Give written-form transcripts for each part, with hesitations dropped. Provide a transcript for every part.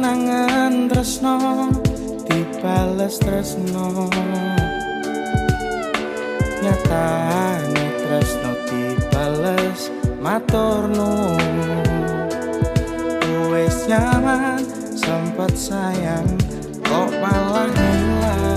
angen tresno dibales tresno, nyatane tresno dibales matur nuwun. Wis nyaman sempet sayang kok malah hilang.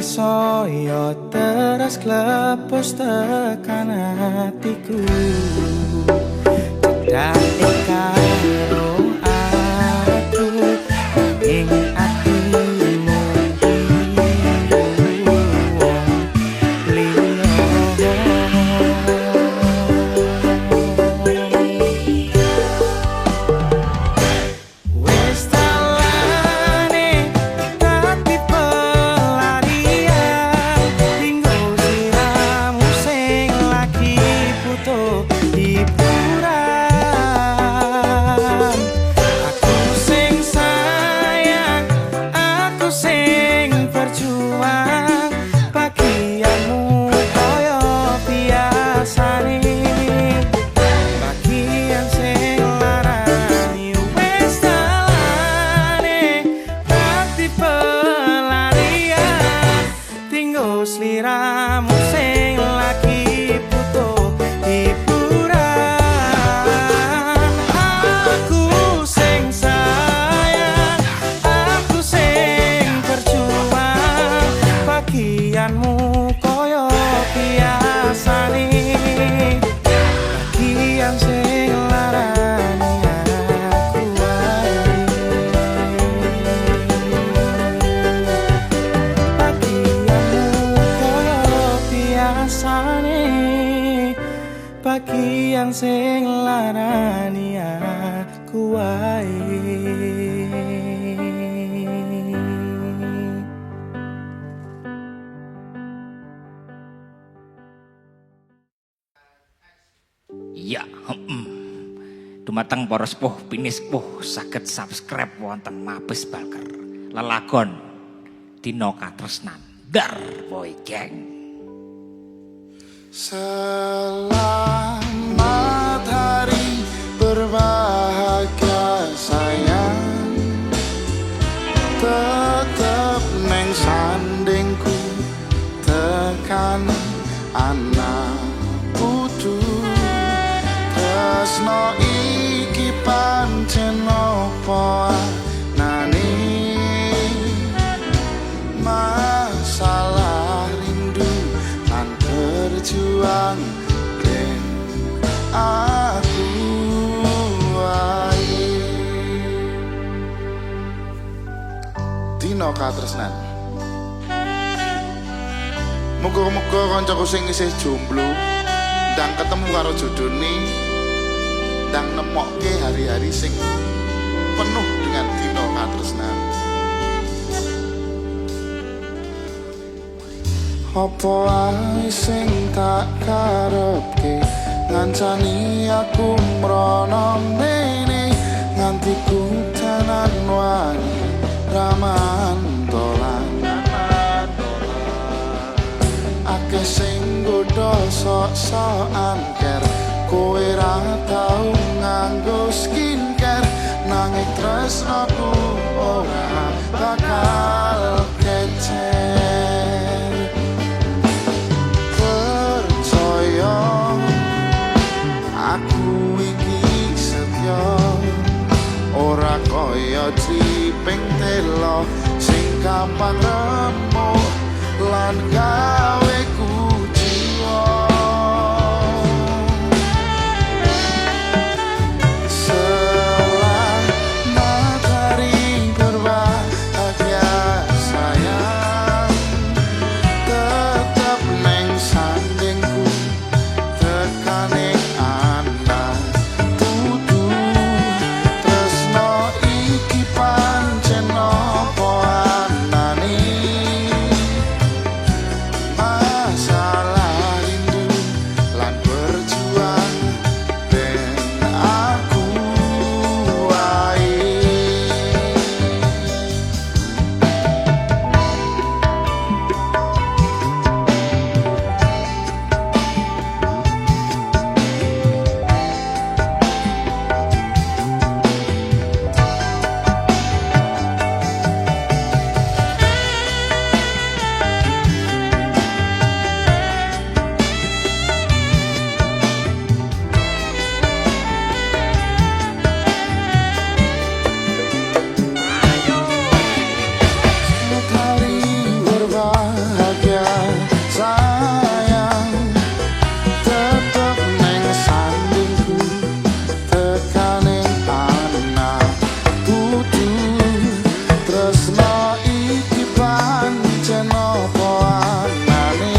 Soyo teras klepos tekan hatiku, cedak karo aku ing atimu sliramu sing lagi butuh hiburan. Aku sing sayang, aku sing berjuang, bagianmu koyo biasane, bagian sing larani aku wae. Bagian sing larani aku wae. Ya, dumateng para sepuh pinispuh saged subscribe wonten Mabes Balker. Lelagon Dina Katresnan Dar Boy Gang. Selamat hari berbahagia sayang, tetep neng sandingku tekan anak putu. tresno iki pancen apa anane masalah rindu lan berjuang ben aku wae dino katresnan. Muga-muga kancaku sing isih jomblo ndang ketemu karo jodone, ndang nemokke hari-hari sing penuh dengan dino katresnan. Apa ae sing tak karepke ngancani aku mrono mene nganti kudanan wani ramantolan akeh sing godho sok-sokan ker kowe ra tau nganggo skincare nanging tresnaku ora bakal kecer percaya aku iki setya ora kaya triping telo sing gampang remuk lan gawe kuciwa selamat hari berbahagia sayang tetap neng sandingku tekaning anak tutu tresno iki pancen apa anane masalah rindu lan berjuang ben aku wae. Hari berbahagia sayang tetap neng sandingku tekaning anak putu tresno iki pancen apa anane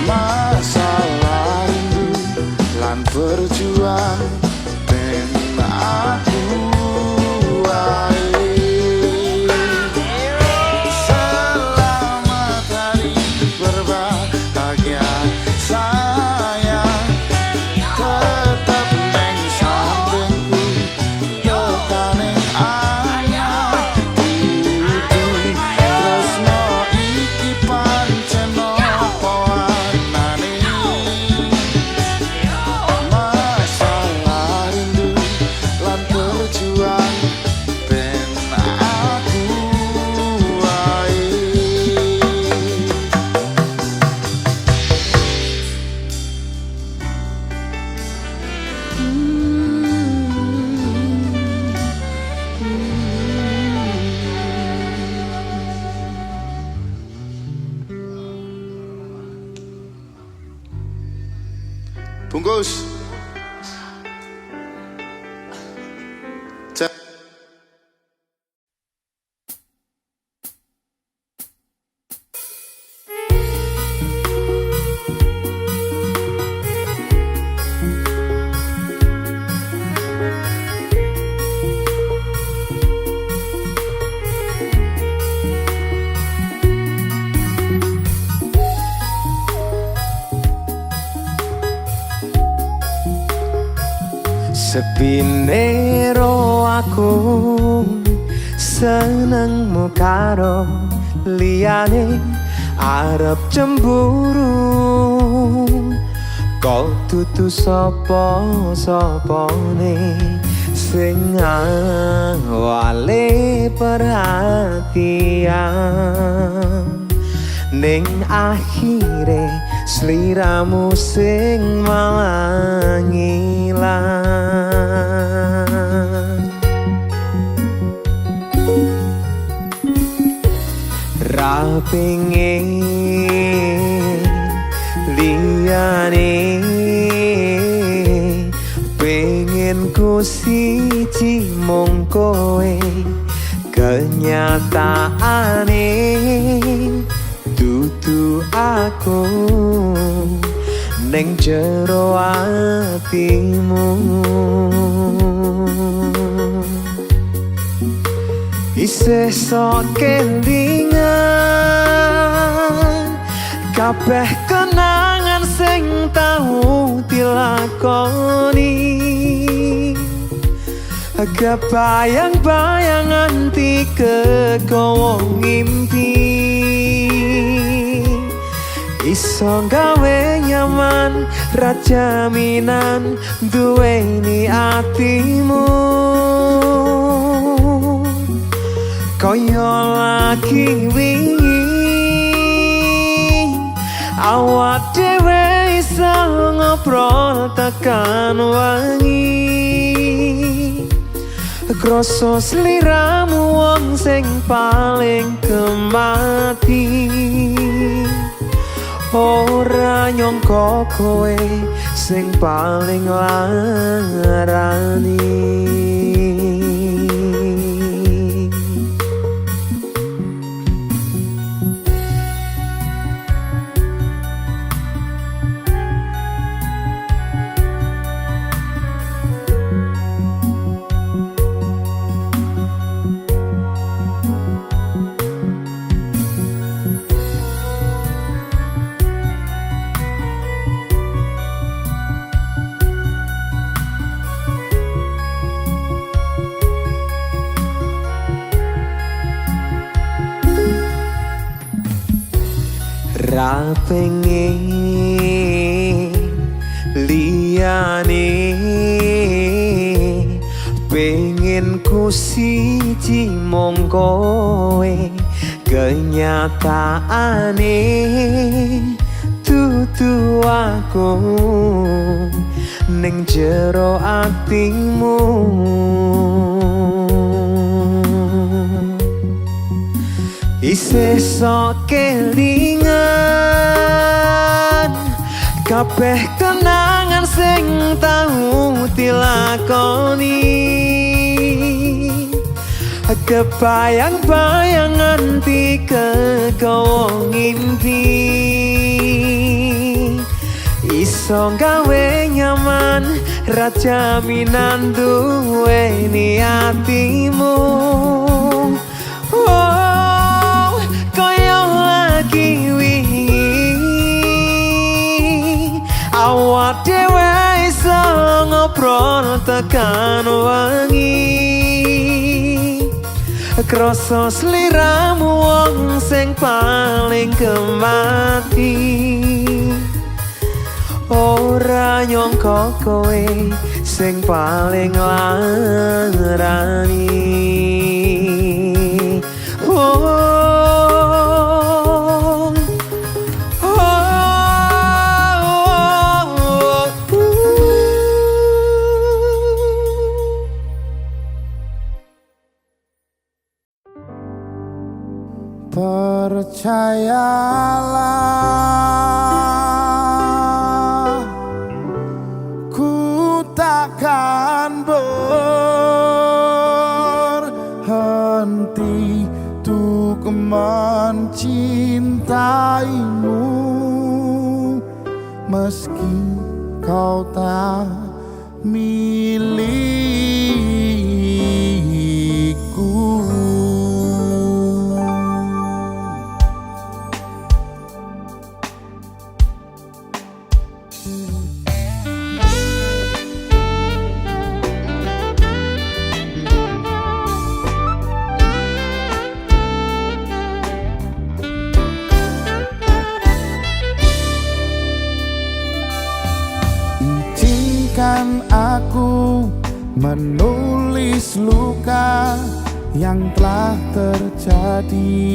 masalah rindu lan berjuang ben aku wae. Selamat hari berbahagia sayang tetap neng sandingku tekaning anak putu tresno iki pancen apa anane masalah rindu lan berjuang ben aku wae. Bungkus. Cek. Sepine ro aku senengmu karo liyane arep cemburu kok tutu sapa-sapane sing wale perhatian ning akhire sliramu sing malah ku siji mung kowe kenyataane dudu aku ning jero atimu isih sok kelingan kabeh kenangan sing tau dilakoni kebayang-bayang nganti kegowo ngimpi iso gawe nyaman rajaminan duweni atimu kaya lagi wingi awak dhewe iso ngobrol tekan wangi krasa sliramu wong sing paling kemati ora nyangka kowe sing paling larani ra pengen liyane pengen ku siji mung kowe kenyataane dudu aku ning jero atimu isih sok kelingan kabeh kenangan sing tau dilakoni kebayang-bayang nganti kegowo ngimpi iso gawe nyaman rajaminan duweni atimu awak dhewe iso ngobrol tekan wangi krasa sliramu wong sing paling kemati ora nyangka kowe sing paling larani Percayalah, ku takkan berhenti untuk mencintaimu meski kau tak milikku. Izinkan aku menulis luka yang telah terjadi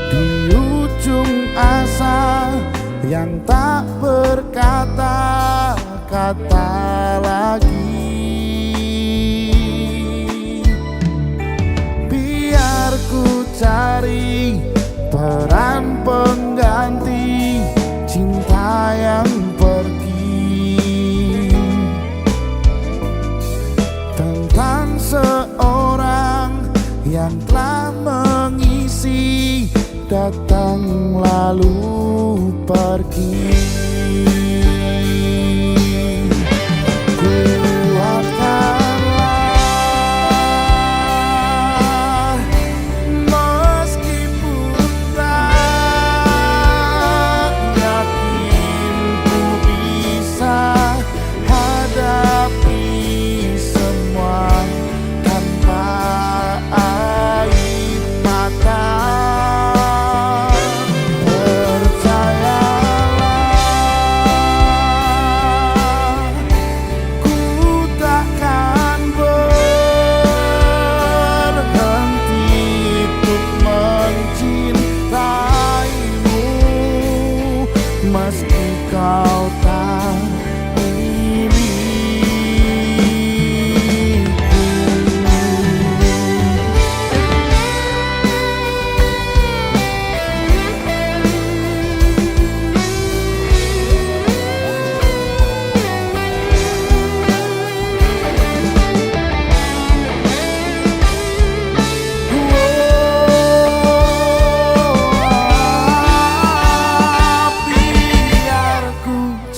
di ujung asa yang tak berkata-kata lagi. Biar ku cari peran pengganti cinta yang pergi. datang lalu pergi. Kuatkanlah meskipun tak yakin ku bisa hadapi semua tanpa air mata. Meski kau tak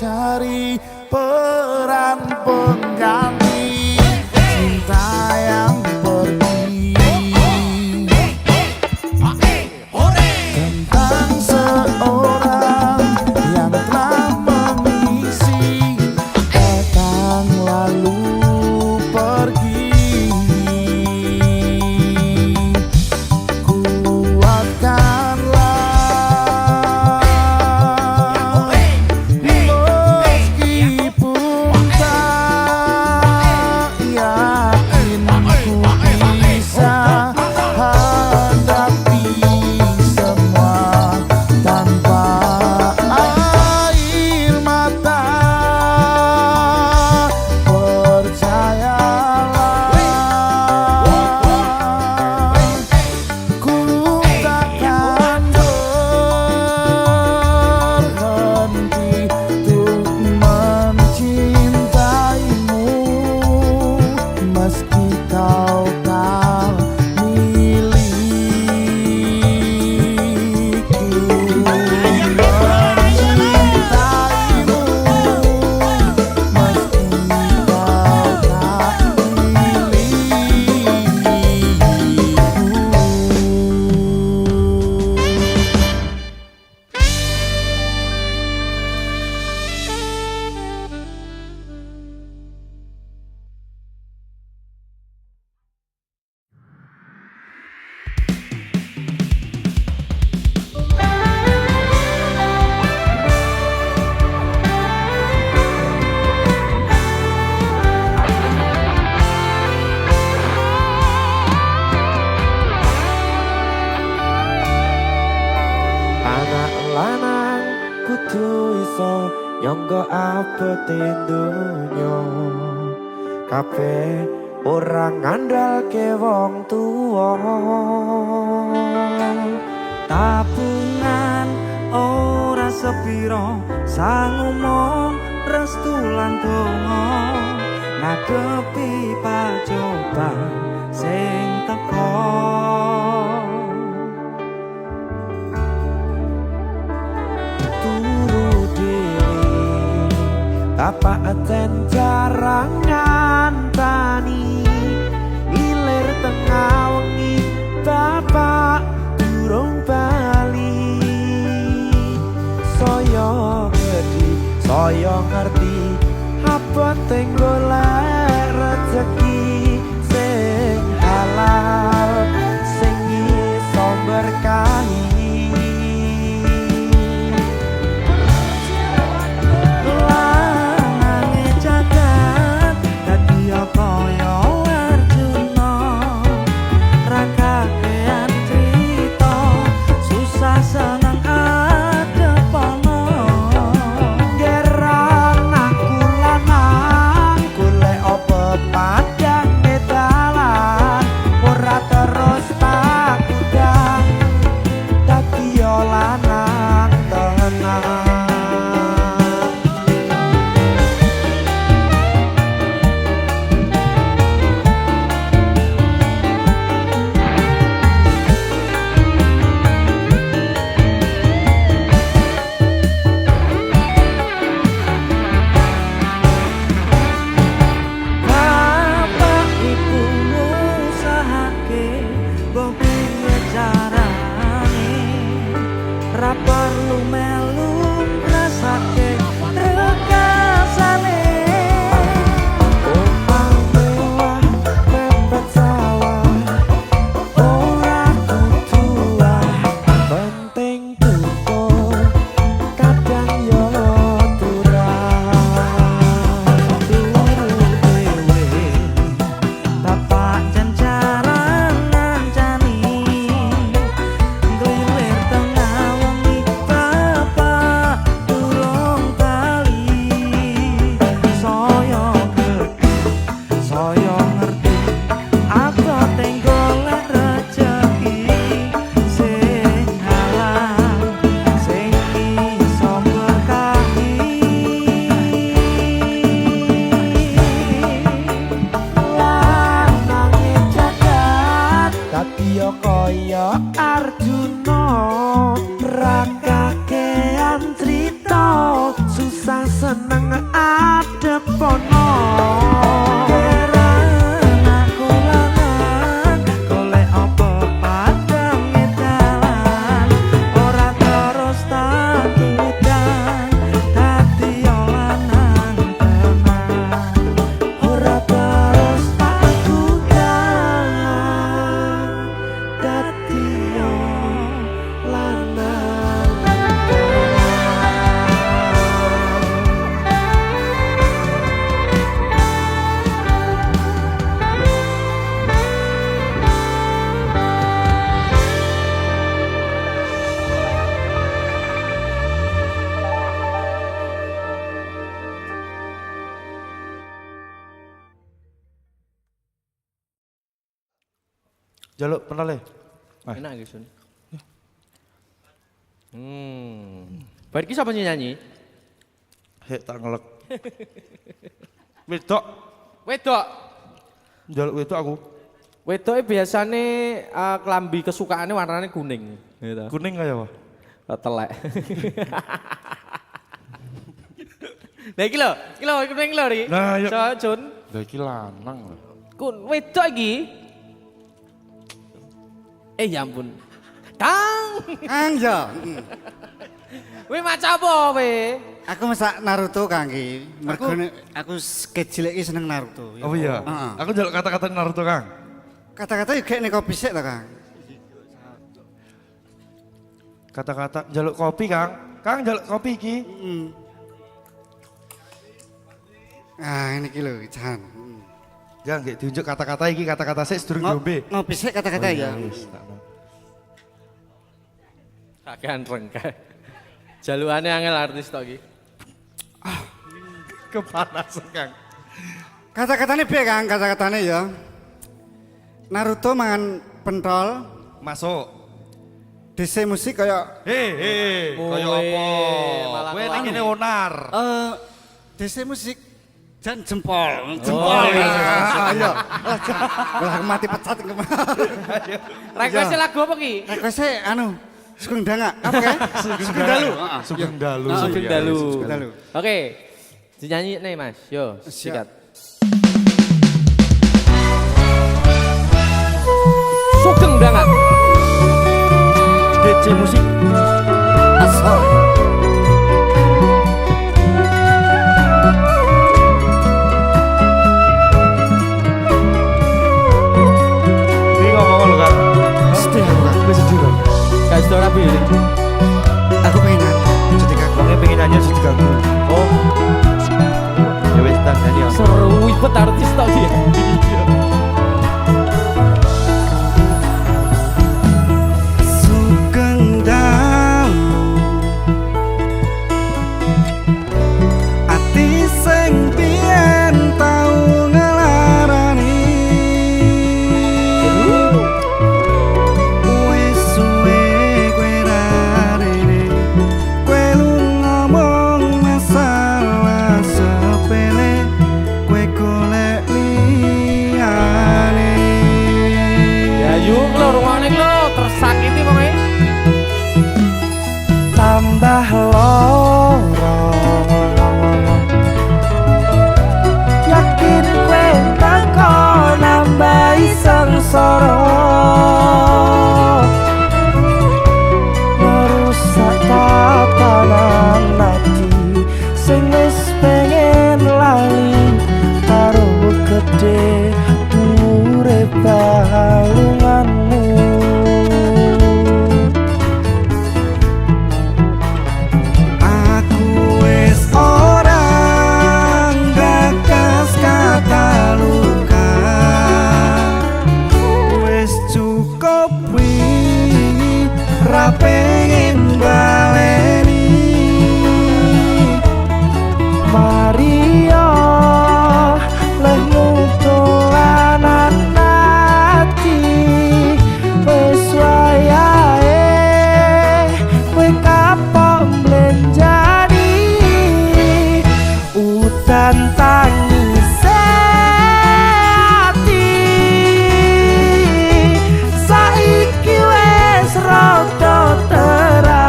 cari peran pengganti cinta yang pergi, tentang seorang yang telah mengisi datang lalu pergi. Kudu iso nyangga apetin dunyo, kabeh ora ngandalke wong tuwa. Tabungan ora sepiro, sangumon restu lan donga, ngadepi pacoban sing teko. Apa aten jarang ngantani, ilir tengah wengi bapak durung bali. Saya gedi, saya ngerti, apa golek rezeki sing halal, sing iso berkahi. Golek Jaluk pentole. Enak iki, Sun. Bar iki sapa sing nyanyi? Hek tak ngelek. Wedok, Wedok. jaluk wedok aku. Wedoke biasane klambi kesukaane warnane kuning, gitu. Kuning kaya apa? Telek. Nah iki lho kuning lho iki. Nah, yuk. So, Jun. Lah iki lanang lho. Wedok iki. Ya ampun. Kang. Kang ya. Kowe maca apa kowe? Aku masak Naruto Kang iki. Mergo aku kecil iki seneng Naruto. Oh iya. Heeh. Aku jaluk kata-kata Naruto, Kang. Kata-kata juga nek kopi sik ta Kang. Kata-kata jaluk kopi, Kang. Kang jaluk kopi iki. Ah ini iki lho, Jan. Jangan nggih diunjuk kata-kata iki, kata-kata sik sedurung diombe. Ngopi sik kata-kata Oh iya, ya. wis, tak mau. Kakean rengke. Jalukane angel artis tok iki. Kepanasan, Kang. Kata-katane piye Kang? Kata-katane ya. Naruto mangan pentol, Masuk. DC musik kaya Hei, kaya Kowe apa? malah Kowe kelawan. nang kene onar. DC musik jan jempol. Ayo. Lah mati pecat kemarin. Request lagu apa ki? Request anu Sugeng Danga. Apa ya? Sugeng Dalu. Sugeng Dalu. Sugeng Iya, Dalu. Sugeng Dalu. Oke. Dinyanyi nih Mas. Yo, sikat. Sugeng Danga. DC musik. Asal. Ini ngomong lho, Kang. Sedih aku Kang. Wis sedih, Kang. Gak iso rapi ini. Aku pengen nyanyi. Jadi Kang. Wongnya pengen nyanyi harus diganggu. Oh, Ya wis tak nyanyi. Ya. seru ibet artis tok dia. Sugeng Dalu. Ati sing biyen tau ngelarani. Wis suwe kowe ra rene. Kowe lu ngomong masalah sepele. Kowe golek liyane. Ya yuk lo rungokne lo tersakiti pokoke. tambah loro yakin kowe teko nambahi sengsara merusak tatanan ati sing wis pengen lali karo gede urip balunganmu. Aku wis orang gagas kata luka. Wis cukup wingi ra pengen baleni. Maria lehmu dolanan ati wis wayahe kowe kapok mlenjani udan tangis ati saiki wis rada terang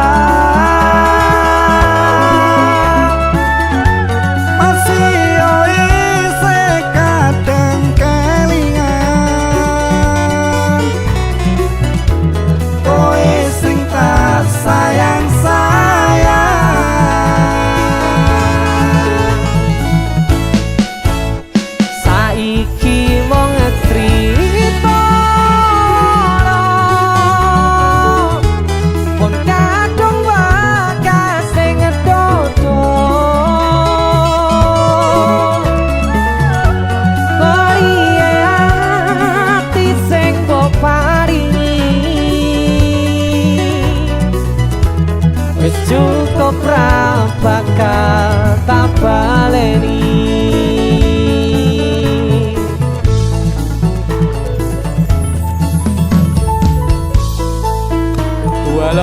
Masih isih kadang kelingan. Kowe sing tak sayang-sayang.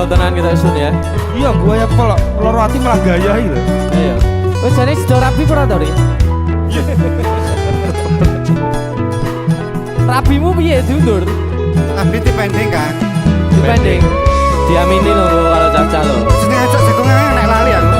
galau tenan kita Sun ya. Iya, gue ya pelok loro ati malah gaya iki lho. Ayo. Wis jane sido rapi ora to, Ri? Rapimu piye diundur? Tapi dipending kan. Dipending. Diamini lho karo Caca lho. Jeneng ajak jagongan nek lali aku.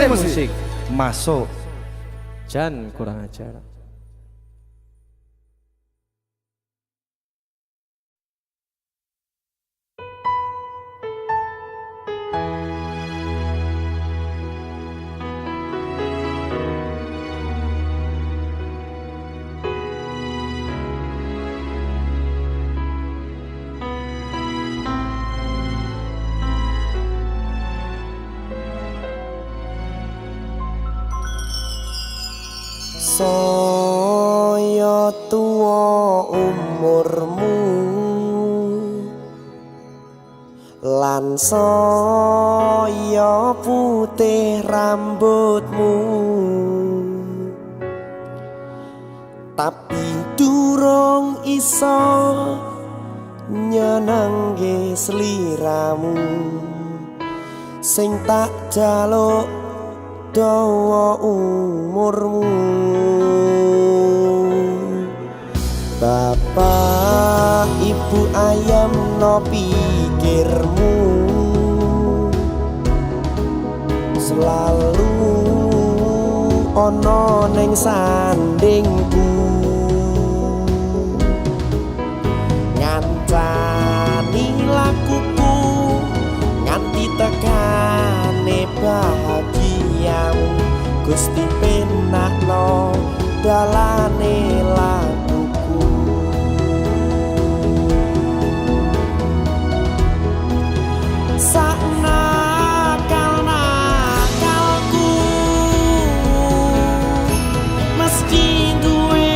Musik Masuk. Jan kurang ajar. Saya tuwa umurmu lan saya putih rambutmu, tapi durung iso nyenengke sliramu sing tak jaluk dawa umurmu. Bapak ibu ayam no pikirmu selalu ono ning sandingku, ngancani lakuku nganti tekane bahagiamu. Gusti penakno dalane lakuku, sak nakal-nakalku mesti duwe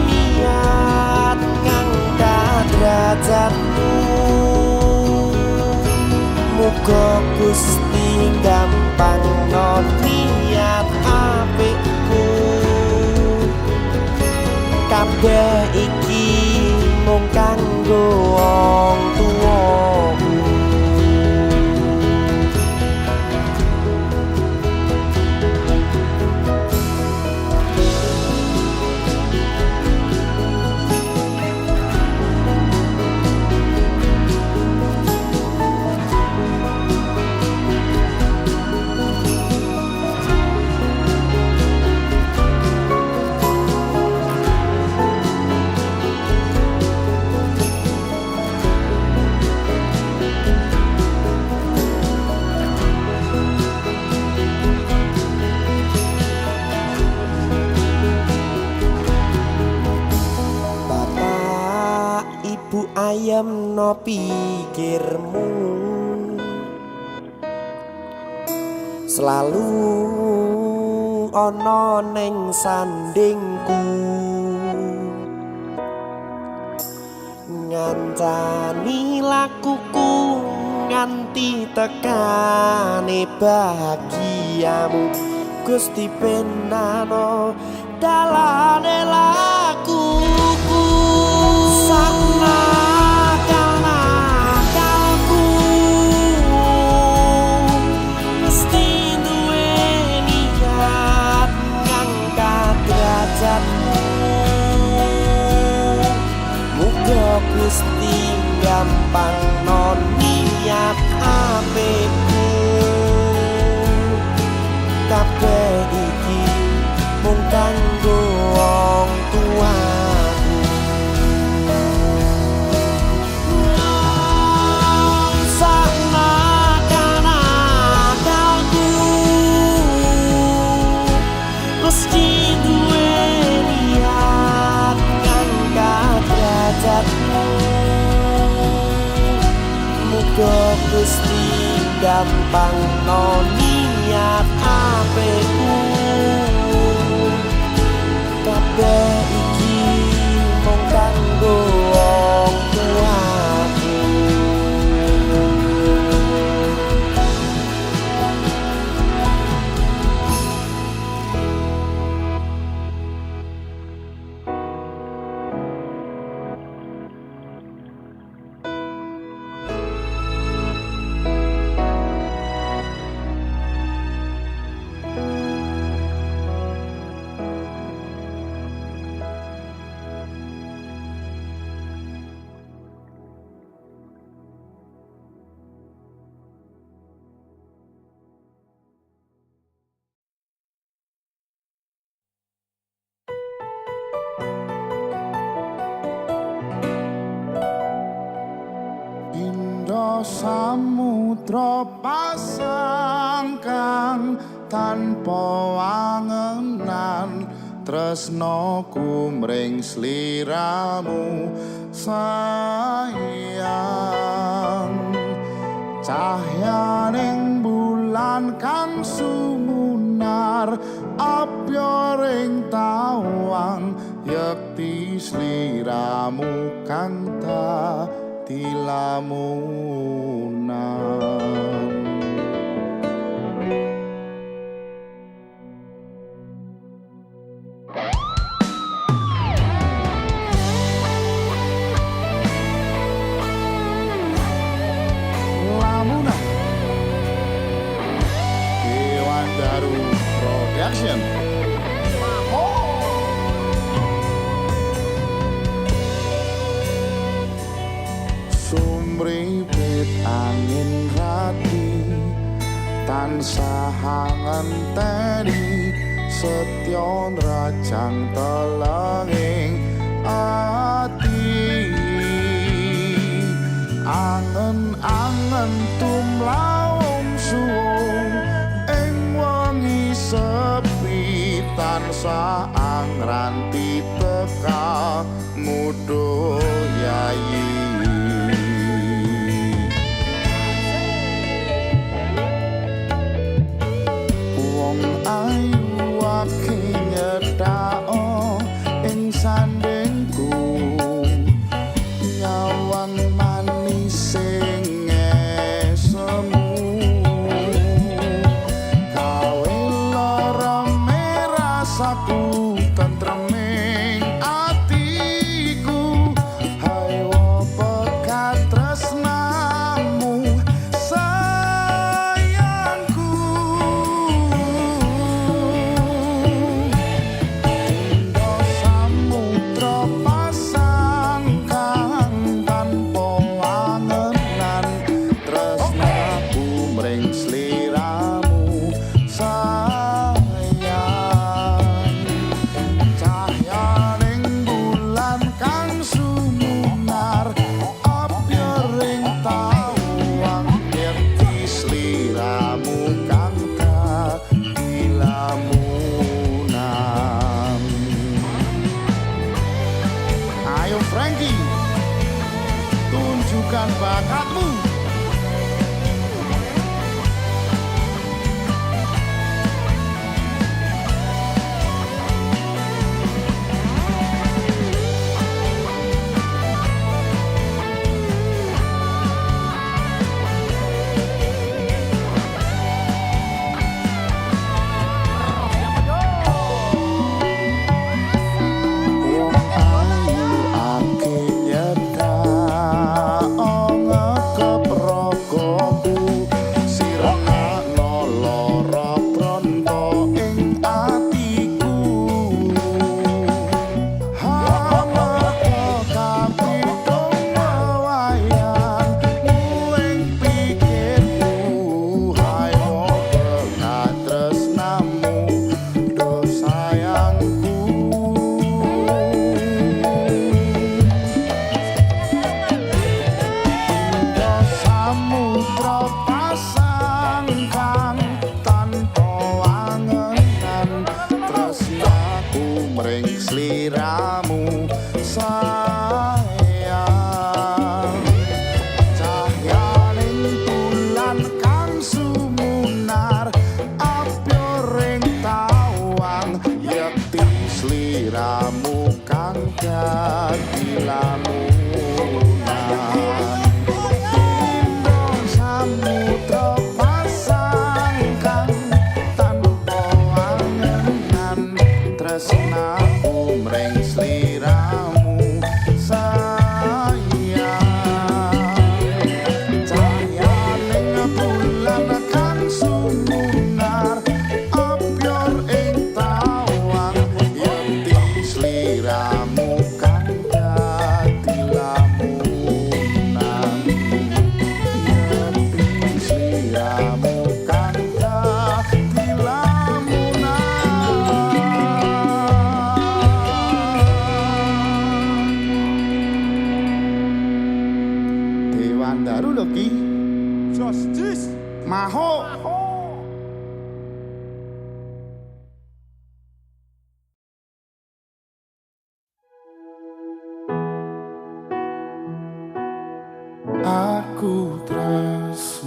niat kang derajatmu. Muga Gusti gampang no niat apikku, kabeh iki mung kanggo wong tuwaku. ademno pikirmu selalu ana ning sandingku ngancani lakuku nganti tekane bahagiamu Gusti penano dalane lakuku sana kana kalku mesti duwe niat ngangkat derajatmu muga Gusti gampang non niat apikku kabeh iki mung kanggo wong tuaku sana kana kalku mesti duwe niat ngangkat derajatmu muga Gusti gampang no niat apikku kabeh iki mung kanggo wong tuaku Samudra pasang kang tanpa wangenan tresnaku mring sliramu sayang cahyaning bulan kang sumunar apyaring tawang yekti sliramu kang tilamunan lamunan Dewan Daru Production Sumripit angin rati tansah ngenteni setya nrajang telenging ati angen-angen tumlawung suwung ing wengi sepi tansah angranti teka mudo yayi ayu ake nyedhao ing sandengku nyawang manis sing esemu kawe lara merasaku tentreming atiku hai wong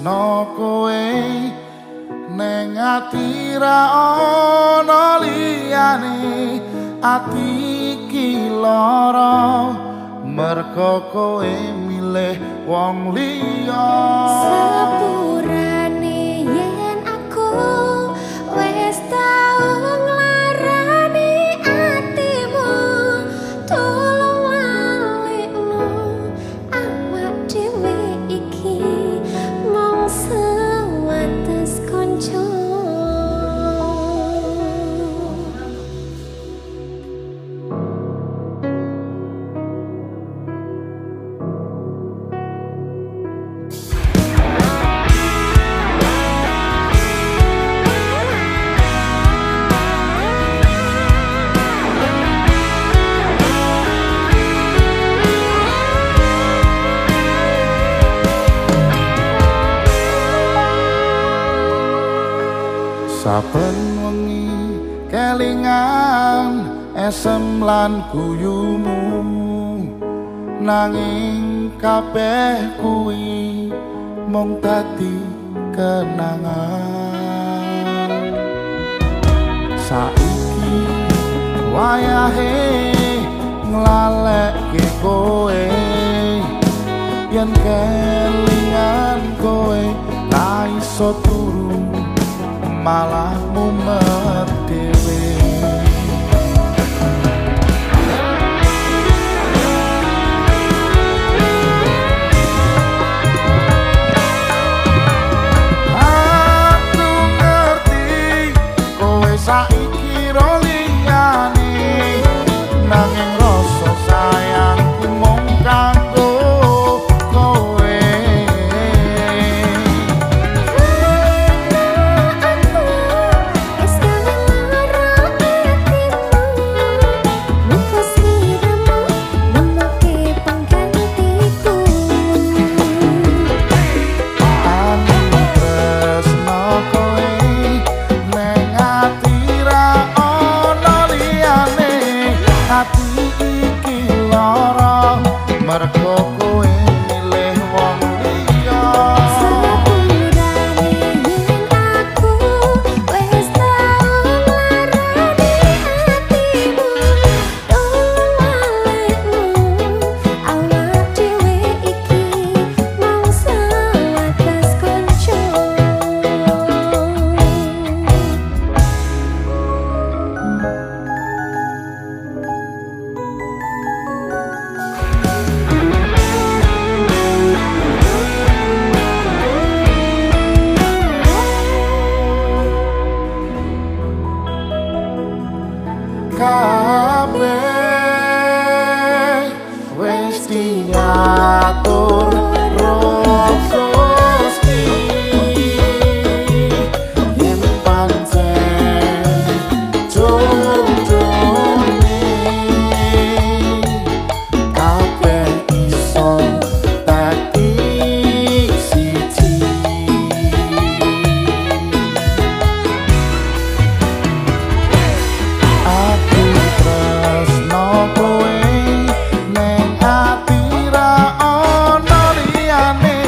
tresno kowe neng ati ra ana liyane ati iki lara merga kowe milih wong liya sepurane yen aku wis tau nglarani atimu tulung lalikno awak dhewe iki mung sewates kanca saben wengi kelingan esem lan guyumu nanging kabeh kuwi mung dadi kenangan saiki wayahe nglalekke kowe yen kelingan kowe ra iso turu malah mumet dhewe aku ngerti kowe saiki ro liyane nanging rasa sayangku mung kanggo kowe mergo kowe milih wong liya sepurane yen aku wis tau nglarani atimu tulung lalikno awak dhewe iki mung sewates kanca kabeh wis diatur Roso Gusti yen pancen jodohne kabeh iso dadi siji aku tresno kowe neng ati ra ana liyane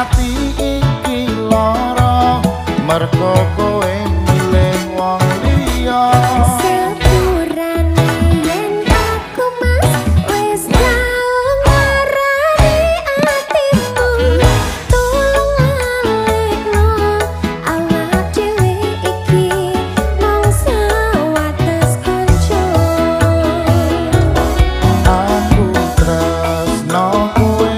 ati iki lara merga kowe milih wong liya sepurane yen aku mas wis tau nglarani atimu tulung lalikno awak dhewe iki mung sewates kanca aku tresno kowe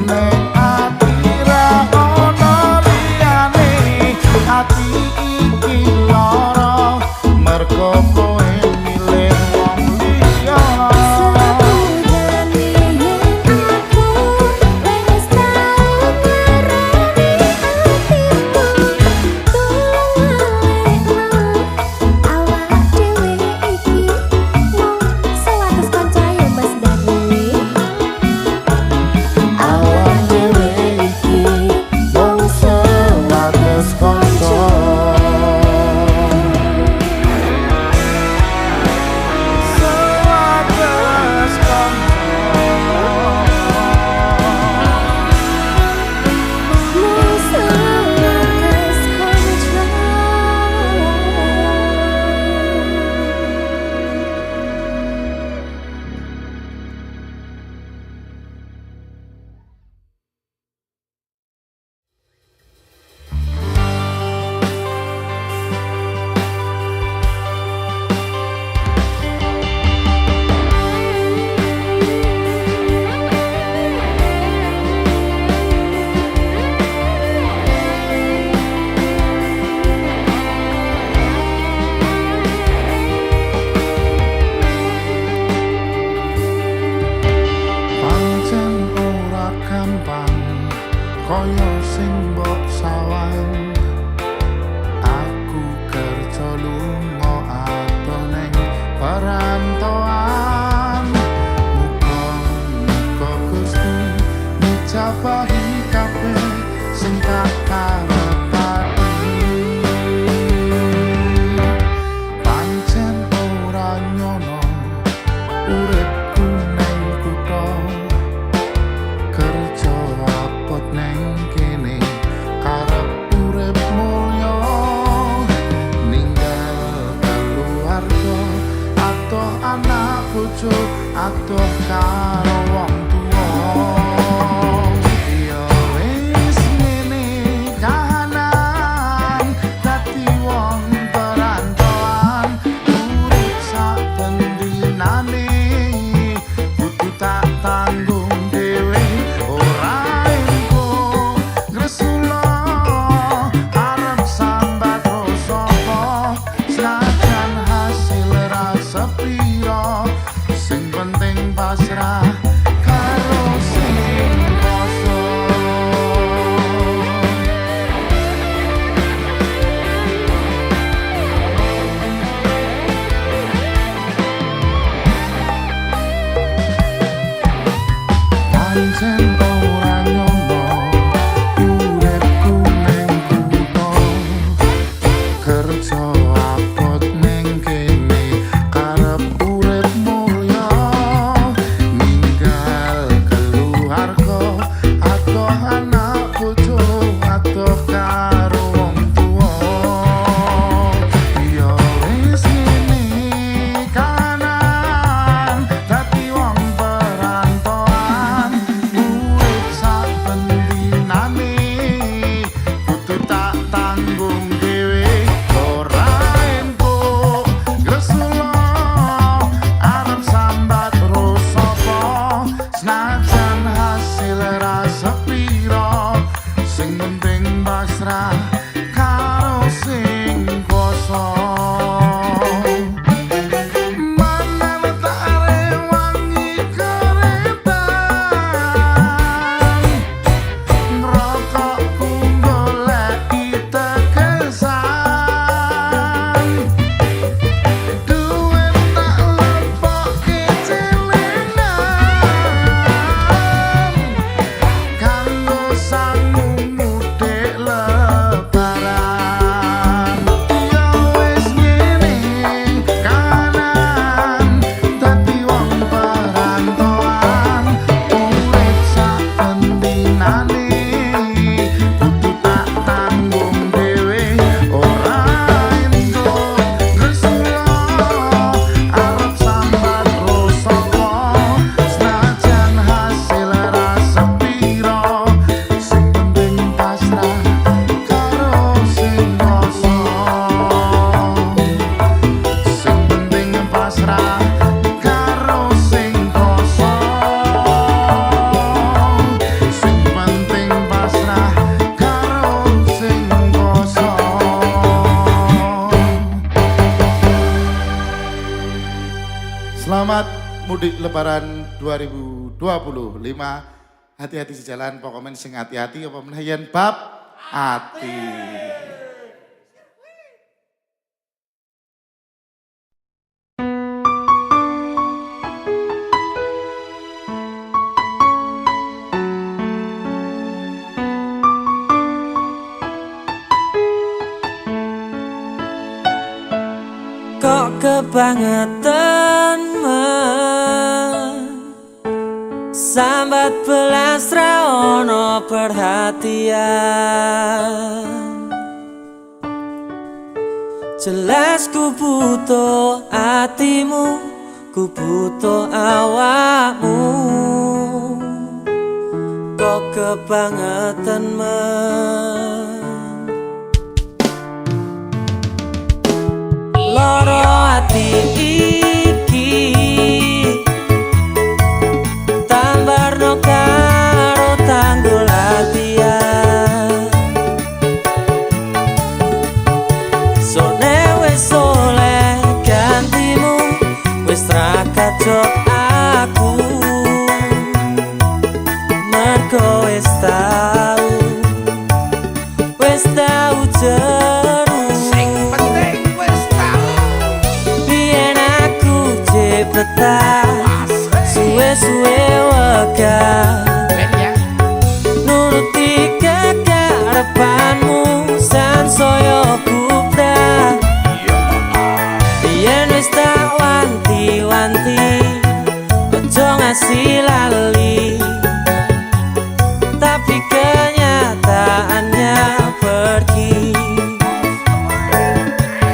neng ati ra ana liyane ati iki lara merga bojo adoh karo wong tuwa. Ya wis ngene kahanan dadi wong perantauan urip saben dinane kudu tak tanggung dhewe ora engko gresula arep sambat sapa senajan hasil rasa pira sing penting pasrah karo sing rasa. Pancen ora nyono uripku ning kutha kerja apot ning kene karep urip mulya ninggal keluarga adoh anak bojo adoh karo wong tuwa. Ya wis ngene kanan dadi wong perantauan urip saben dinane kudu tak tanggung dhewe ora entuk gresula arep sambat terus sapa senajan hasil rasa pira sing penting pasrah karo sing kuasa. Mana metare wangi keretan rokokku goleki tegesan duit tak lepokke celengan kanggo sangu mudik lebaran. Ya wis ngene kanan dadi wong perantauan urip saben dinane kudu tak tanggung dhewe ora entuk gresula arep sambat terus sapa senajan hasil rasa pira sing penting pasrah karo sing rasa. Sing penting pasrah karo sing rasa. Sing penting pasrah karo sing rasa. Selamat mudik lebaran 2025. Hati-hati di jalan, pokoknya sing hati-hati apa meneh yen bab ati. Kok kebangetan men sambat belas ra ono perhatian. Jelas ku butuh hatimu, ku butuh awakmu. Kok kebangetan men loro ati iki tambarno karo tanggul latihan sone wis oleh gantimu wis ra kacok aku mergo wis tau jeru biyen aku cepetan suwe-suwe wegah nuruti kekarepanmu sansaya bubrah biyen wis tak wanti-wanti ojo ngasih lali tapi kenyataannya pergi.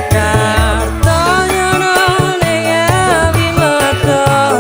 Kartonya noleh abi meto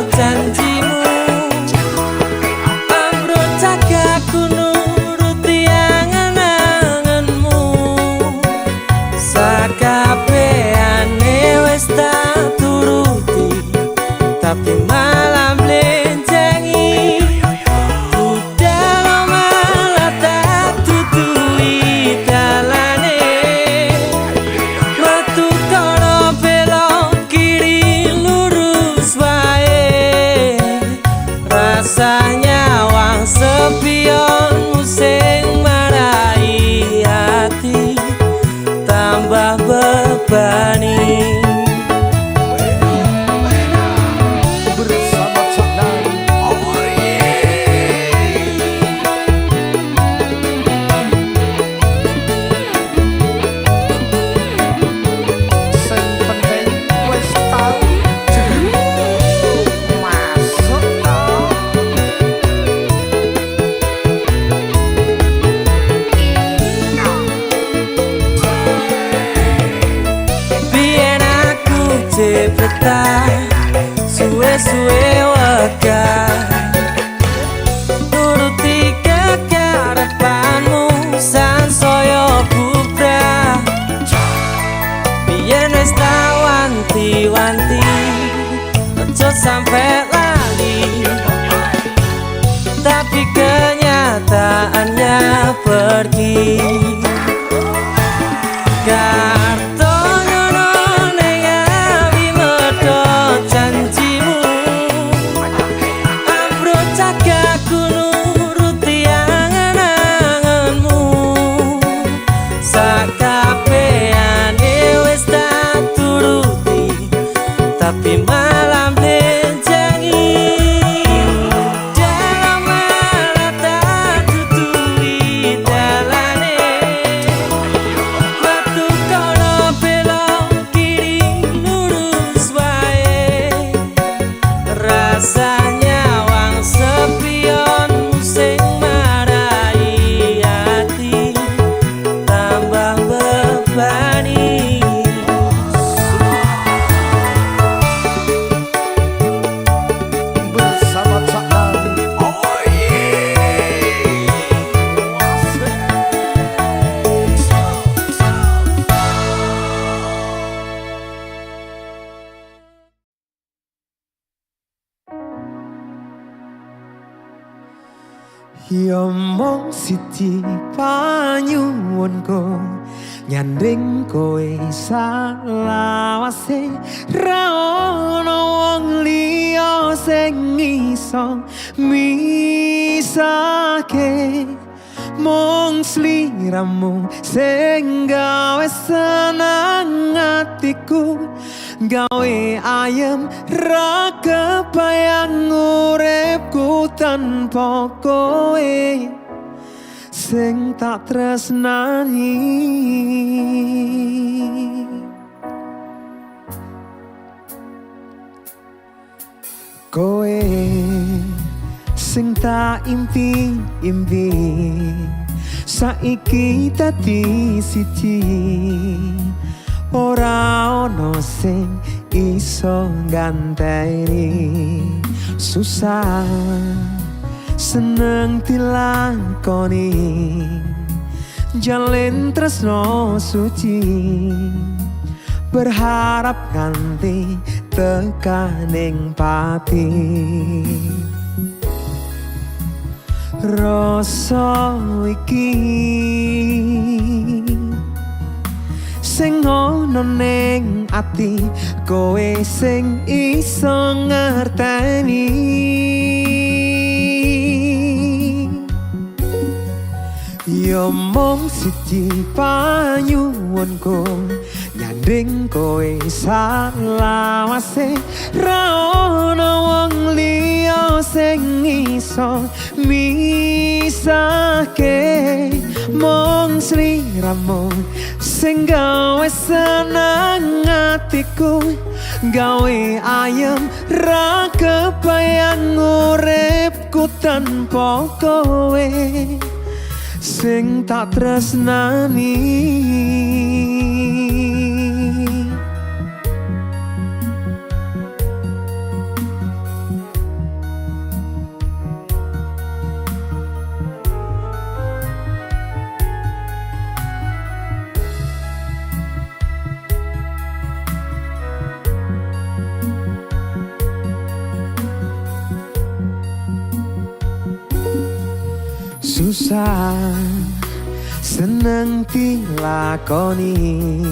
bebani. Bersama Cak Nari. Sing penting wis tau masuk tau. Biyen aku jebretan suwe-suwe wegah nuruti kekarepanmu sansaya bubrah. Biyen wis tak wanti-wanti aja sampe lali, tapi kenyataannya pergi. Karto nyono ning awi medho janjimu, ambruk cagaku nuruti angen-angenmu. Sakabehane wis tak turuti, tapi malam benjangi. Dalam malah tak tuturi dalane, metu kono belok kiri lurus wae. Rasanya wang sepionmu sing marai hati tambah bebani. Bersama Cak Nari. Ya mong siji panyuwunku nyanding kowe salawase, ra ono wong liya sing iso misake. Mong sliramu sing gawe seneng atiku, gawe ayem ra kebayang uripku tanpa kowe sing tak tresnani. Kowe sing tak impi-impi saiki dadi siji, ora ono sing iso nganteni. Susah seneng dilakoni, jalin tresno suci, berharap nganti tekaning pati. Rasa iki sing ono ning ati, kowe sing iso ngerteni. Ya mong siji panyuwunku nyanding kowe salawase, ra ono wong liya sing iso misake. Mong sliramu sing gawe seneng atiku, gawe ayem ra kebayang uripku tanpa kowe sing tak tresnani. Susah seneng dilakoni,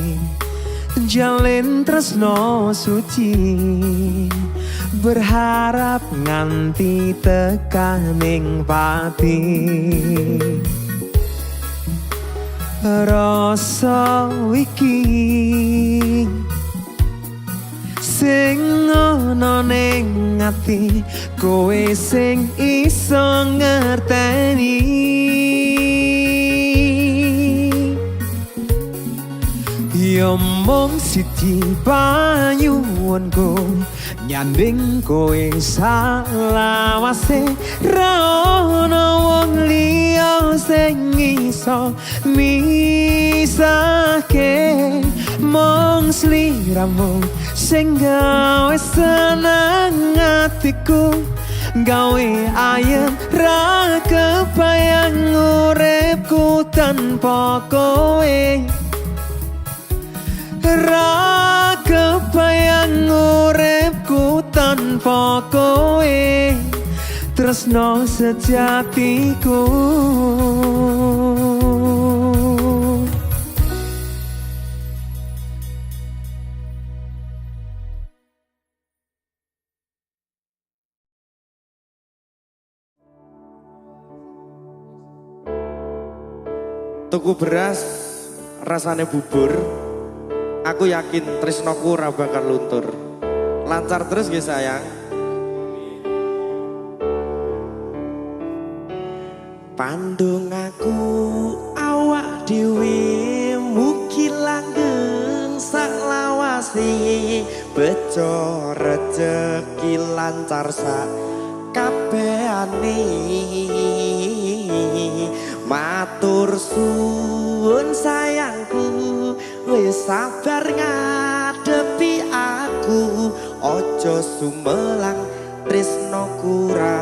jalin tresno suci, berharap nganti tekaning pati. rasa iki sing ana ning ati kowe sing iso ngerteni yo mong siji panyuwunku nyanding kowe salawase ra ono wong liya sing iso misake mong sliramu sing gawe seneng atiku gawe ayem ra kebayang uripku tanpa kowe ra kebayang uripku tanpa kowe tresno sejatiku tuku beras rasane bubur. Aku yakin tresnoku ora bakal luntur. Lancar terus nggih sayang. Pandung aku awak dhewe mugi langgeng saklawase bejo rejeki lancar sak kabehane. Matur suwun sayangku wis sabar ngadepi aku ojo sumelang tresnoku ra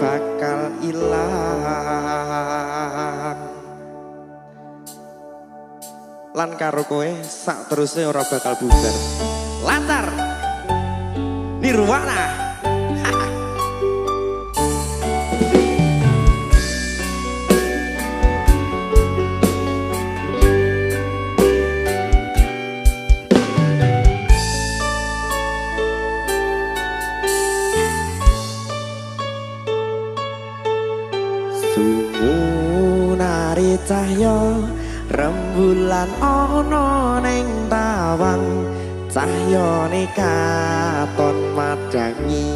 bakal ilang lan karo kowe sak terusé ora bakal bubar lancar nirwana. Sumunari cahya rembulan ana ning tawang cahyane katon madangi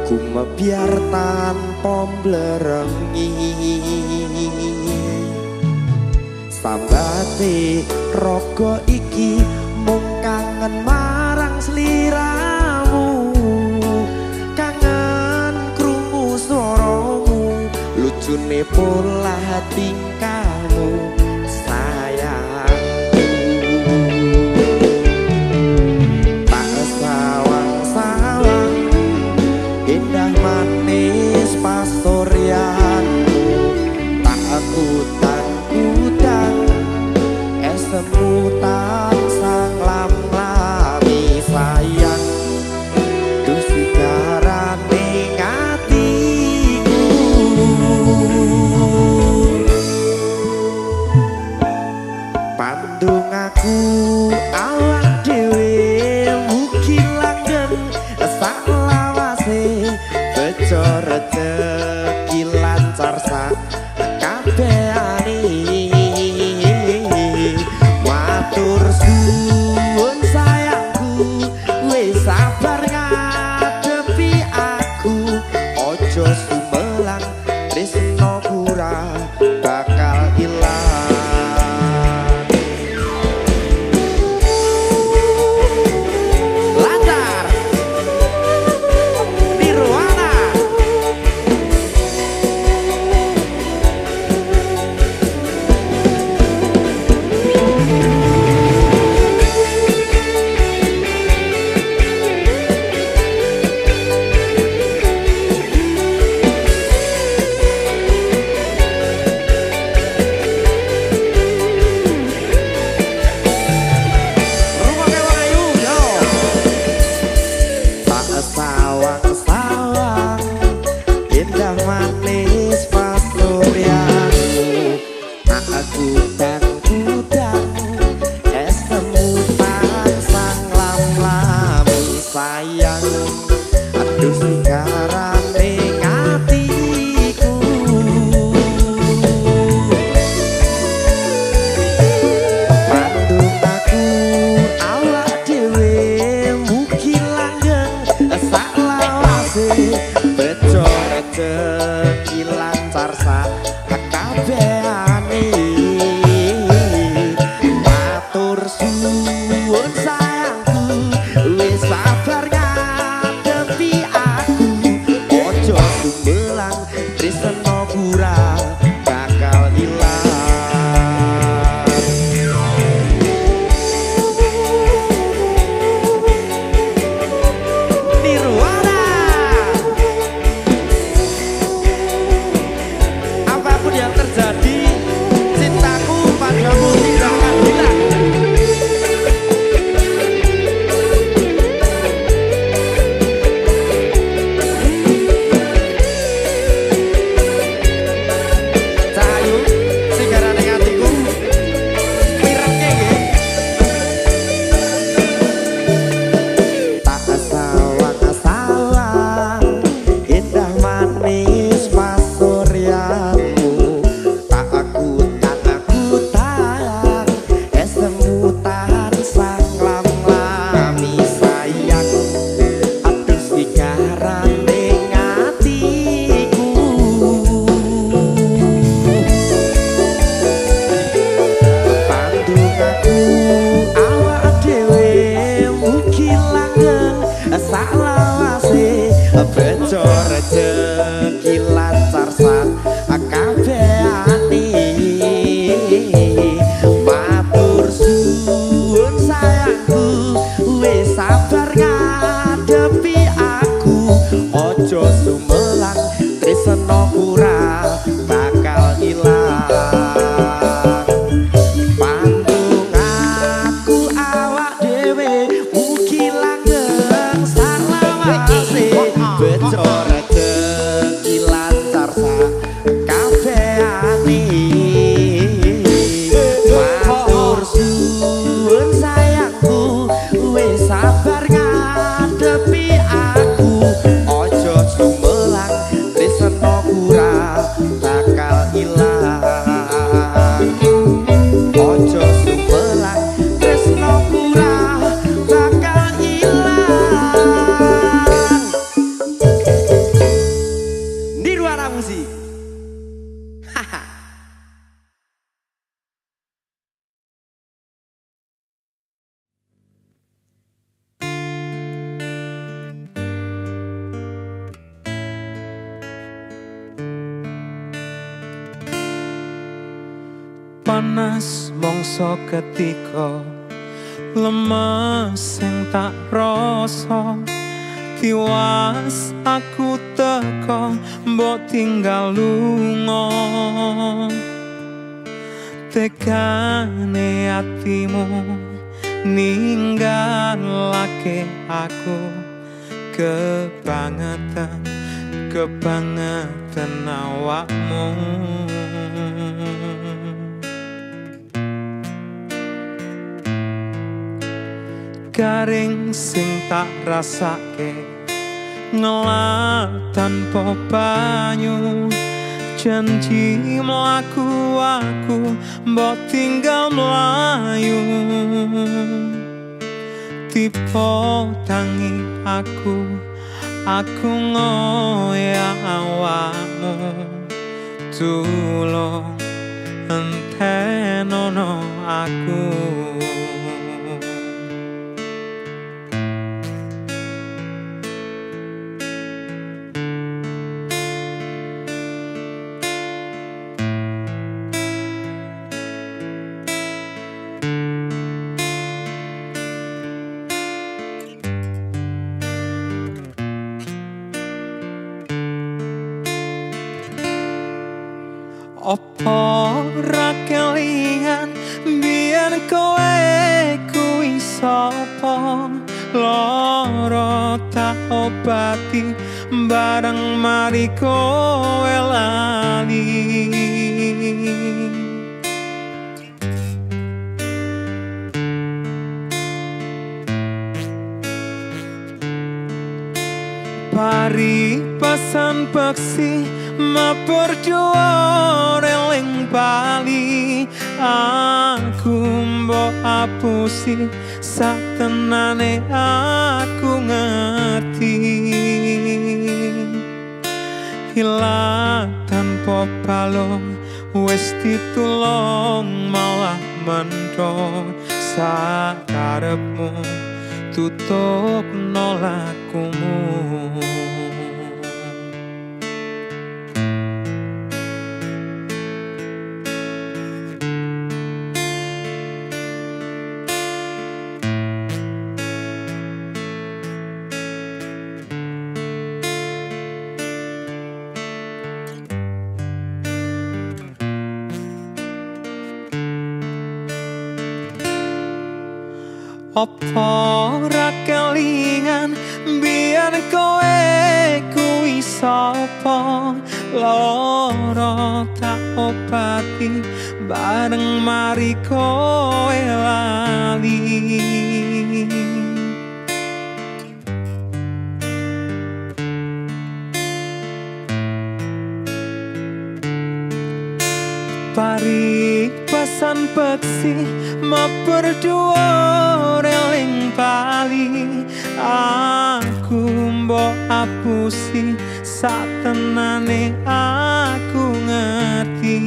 gumebyar tanpa mblerengi sambate raga iki mung kangen marang sliramu kangen krungu swaramu lucune pola tingkahmu sayangku tak sawang-sawang indah manis pastorianmu tak kutang-kutang esemutan sang lam-lami sayang dusi karane ngatiku pandung aku awak dhewe mugi langgeng saklawase bejo rejeki lancar sak kabehane matur suwun sayangku wis sabar ngadepi aku ojo sumelang tresnoku ra bakal ilang tansah nglam-nglami sayang atus pikiran ning atiku pandungaku awak dhewe mugi langgeng salawase bejo rejeki lancar sak kabehane matur suwun sayangku wis sabar ngadepi aku ojo sumelang tresno ora bakal ilang pandungaku awak dhewe mugi langgeng salawase bejo rejeki lancar sak kabehane matur suwun sayangku wis sabar ngadepi aku ojo sumelang tresno ora bakal ilang ojo sumelang tresno ora bakal ilang Nirwana Musik. Panas mongso ketika lemes sing tak rasa tiwas aku teko mbok tinggal lunga tekane atimu ninggalake aku kebangetan awakmu garing sing tak rasake ngelak tanpa banyu janji mlaku aku mbok tinggal mlayu tipe tangi aku ngoyak awakmu tulung entenono aku Opo ra kelingan biyen kowe kuwi sapa lara tak obati bareng mari kowe lali pari pasan peksi maperdua reling bali aku mbok apusi satenane aku ngerti hilang tanpa balong wis ditulung malah mendong sakarepmu tutup nolakumu Opo ra kelingan biyen kowe kuwi sapa lara tak obati bareng mari kowe lali pari pas pisan peksi maperdua reling bali aku mbok apusi satenane aku ngerti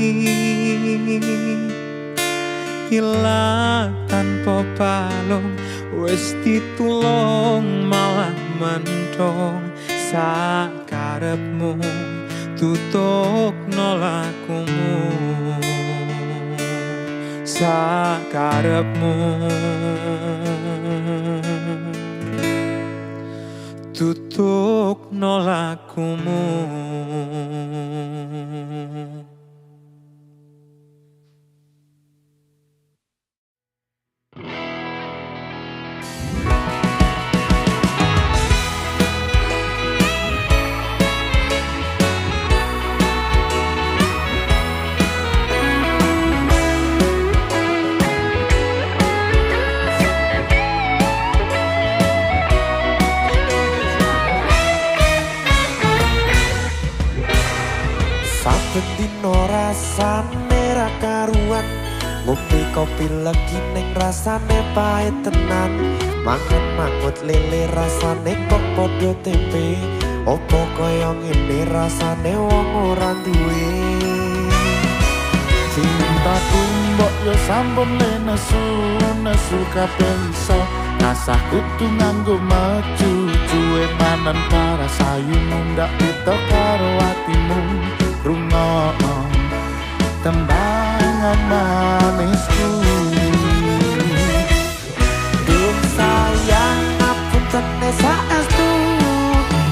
ilang tanpa balong wis ditulung malah mendong sakarepmu tutuk nolakumu sakarepmu tutuk nolakumu. Saben dino rasane ra karuan ngombe kopi legi ning rasane pahit tenan mangan mangut lele rasane kok padha tempe opo kaya ngene rasane wong ora duwe Cintaku mbok yo sampun nesu nesu kabeh iso Nasah kudu nganggo maju cuwe manen para sayu mundak pito karo atimu rungokno tembangan manisku Duh sayang ngapunten saestu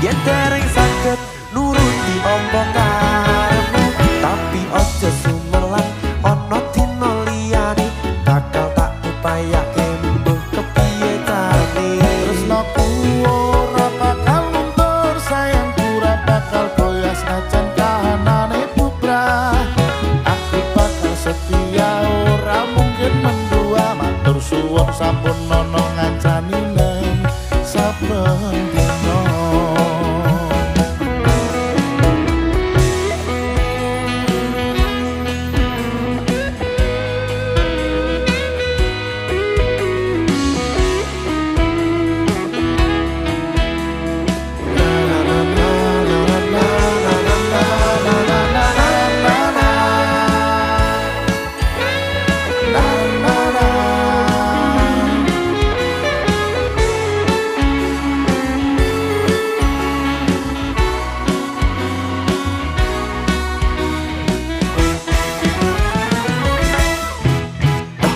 yen dereng saged nuruti apa karepmu tapi aja sumelang ana dina liyane bakal tak upayake mbuh kepiye carane Tresnaku ora bakal luntur sayangku ora bakal goyah senajan kahanane bubrah Aku bakal setia ora mungkin mendua matur suwun sampun nono ngancani neng saben dina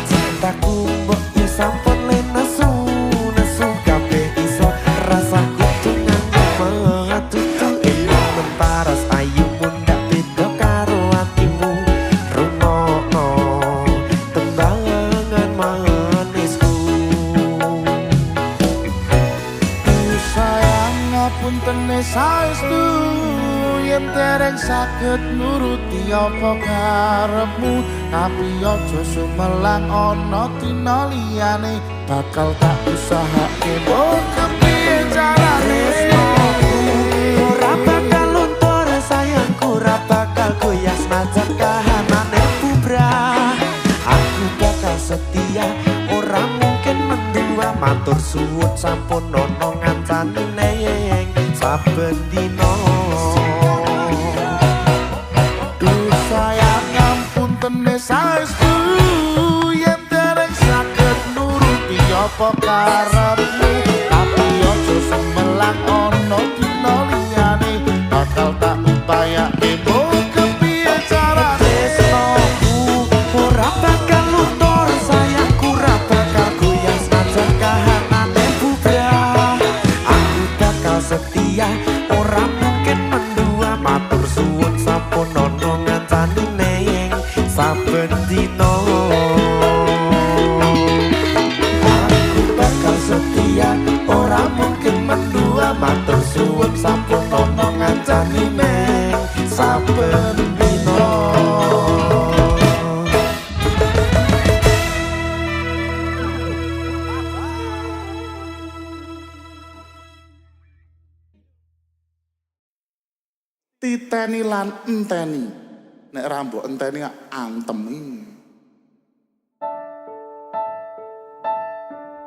Cintaku mbok yo sampun le nesu nesu kabeh iso rasaku nganggo matutu men paras ayu mundak beda karo atimu rungokno tembangan manisku sayang ngapunten saestu yen dereng saged nuruti apa karepmu tapi aja sumelang ana dina liyane bakal tak usahake mbok kepiye carane ora bakal luntur sayangku ora bakal goyah senajan kahanane bubrah aku bakal setia ora mungkin mendua matur suwun sampun ono ngancani neng saben dina Duh sayang ngapunten saestu yen dereng saged nuruti apa karepmu tapi aja sumelang ana dina liyane bakal tak upayake mbok kepiye carane ora bakal luntur sayangku ora bakal goyah senajan kahanane bubrah aku bakal setia ora mungkin mendua matur suwun sampun ono ngancani neng saben dina aku bakal setia ora mungkin mendua matur suwun sampun ono ngancani neng saben dina titeni lan enteni nek ra mbok enteni antemi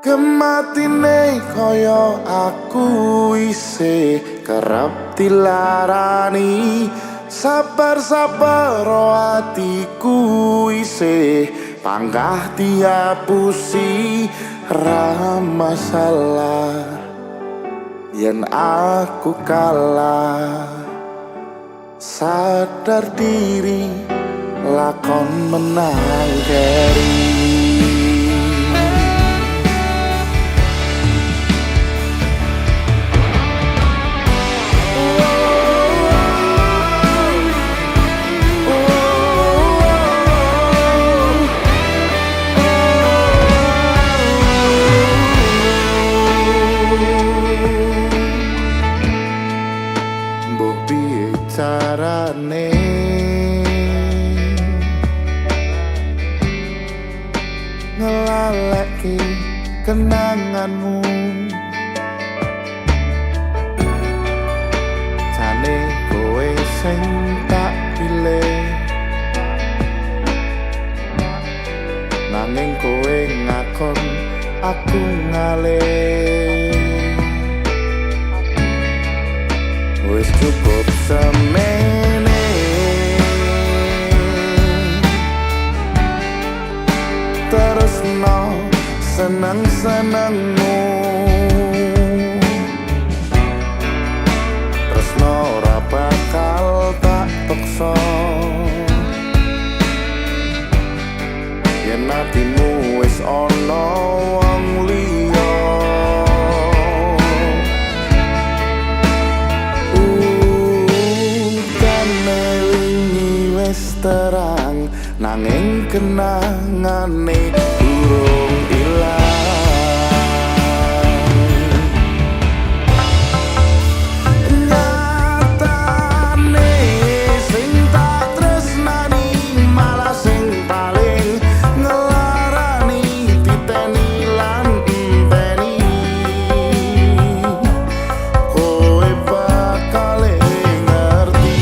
Kematine kaya aku isih kerep dilarani, sabar-sabar atiku isih panggah diapusi. Ra masalah yen aku kalah, sadar diri lakon menang keri. Carane ngelaleki kenanganmu, jane kowe sing tak pilih, nanging kowe ngakon aku ngalih. Wis cukup semene, terusno seneng-senengmu, tresno ora bakal tak paksa. Yen atimu wis ana wong liya, terang nanging kenangane durung ilang. Nyatane sing tak tresnani malah sing paling ngelarani, titeni lan enteni kowe bakal ngerti.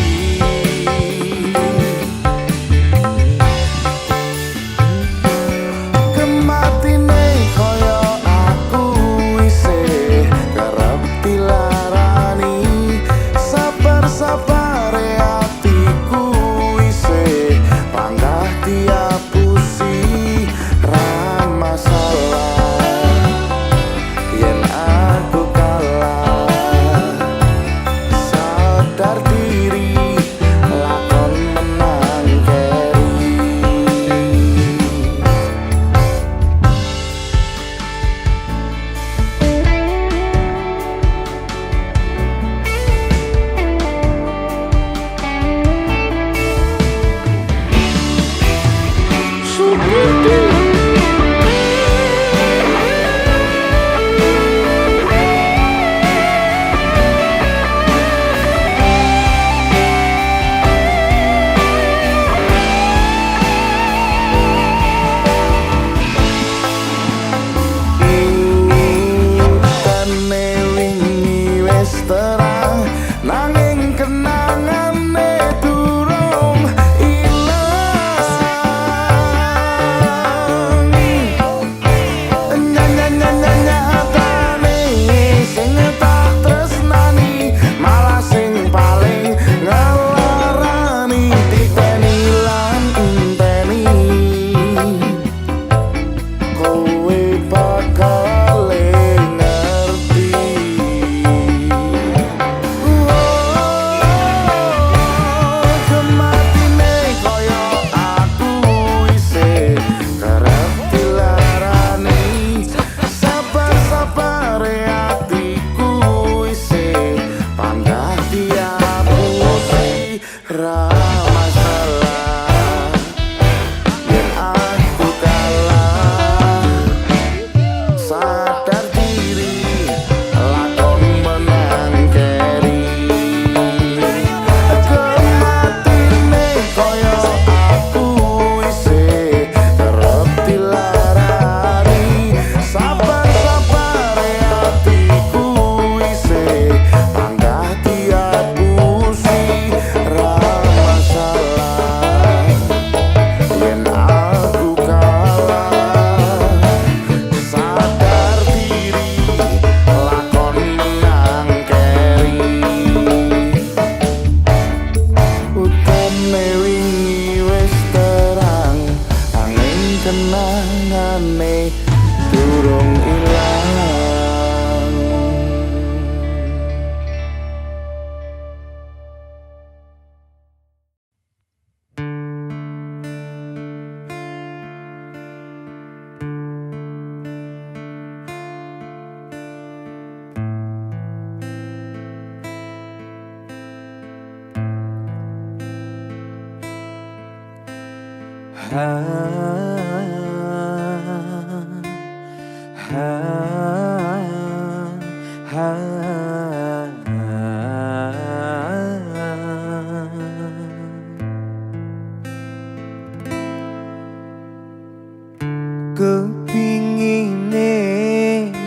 Kepingine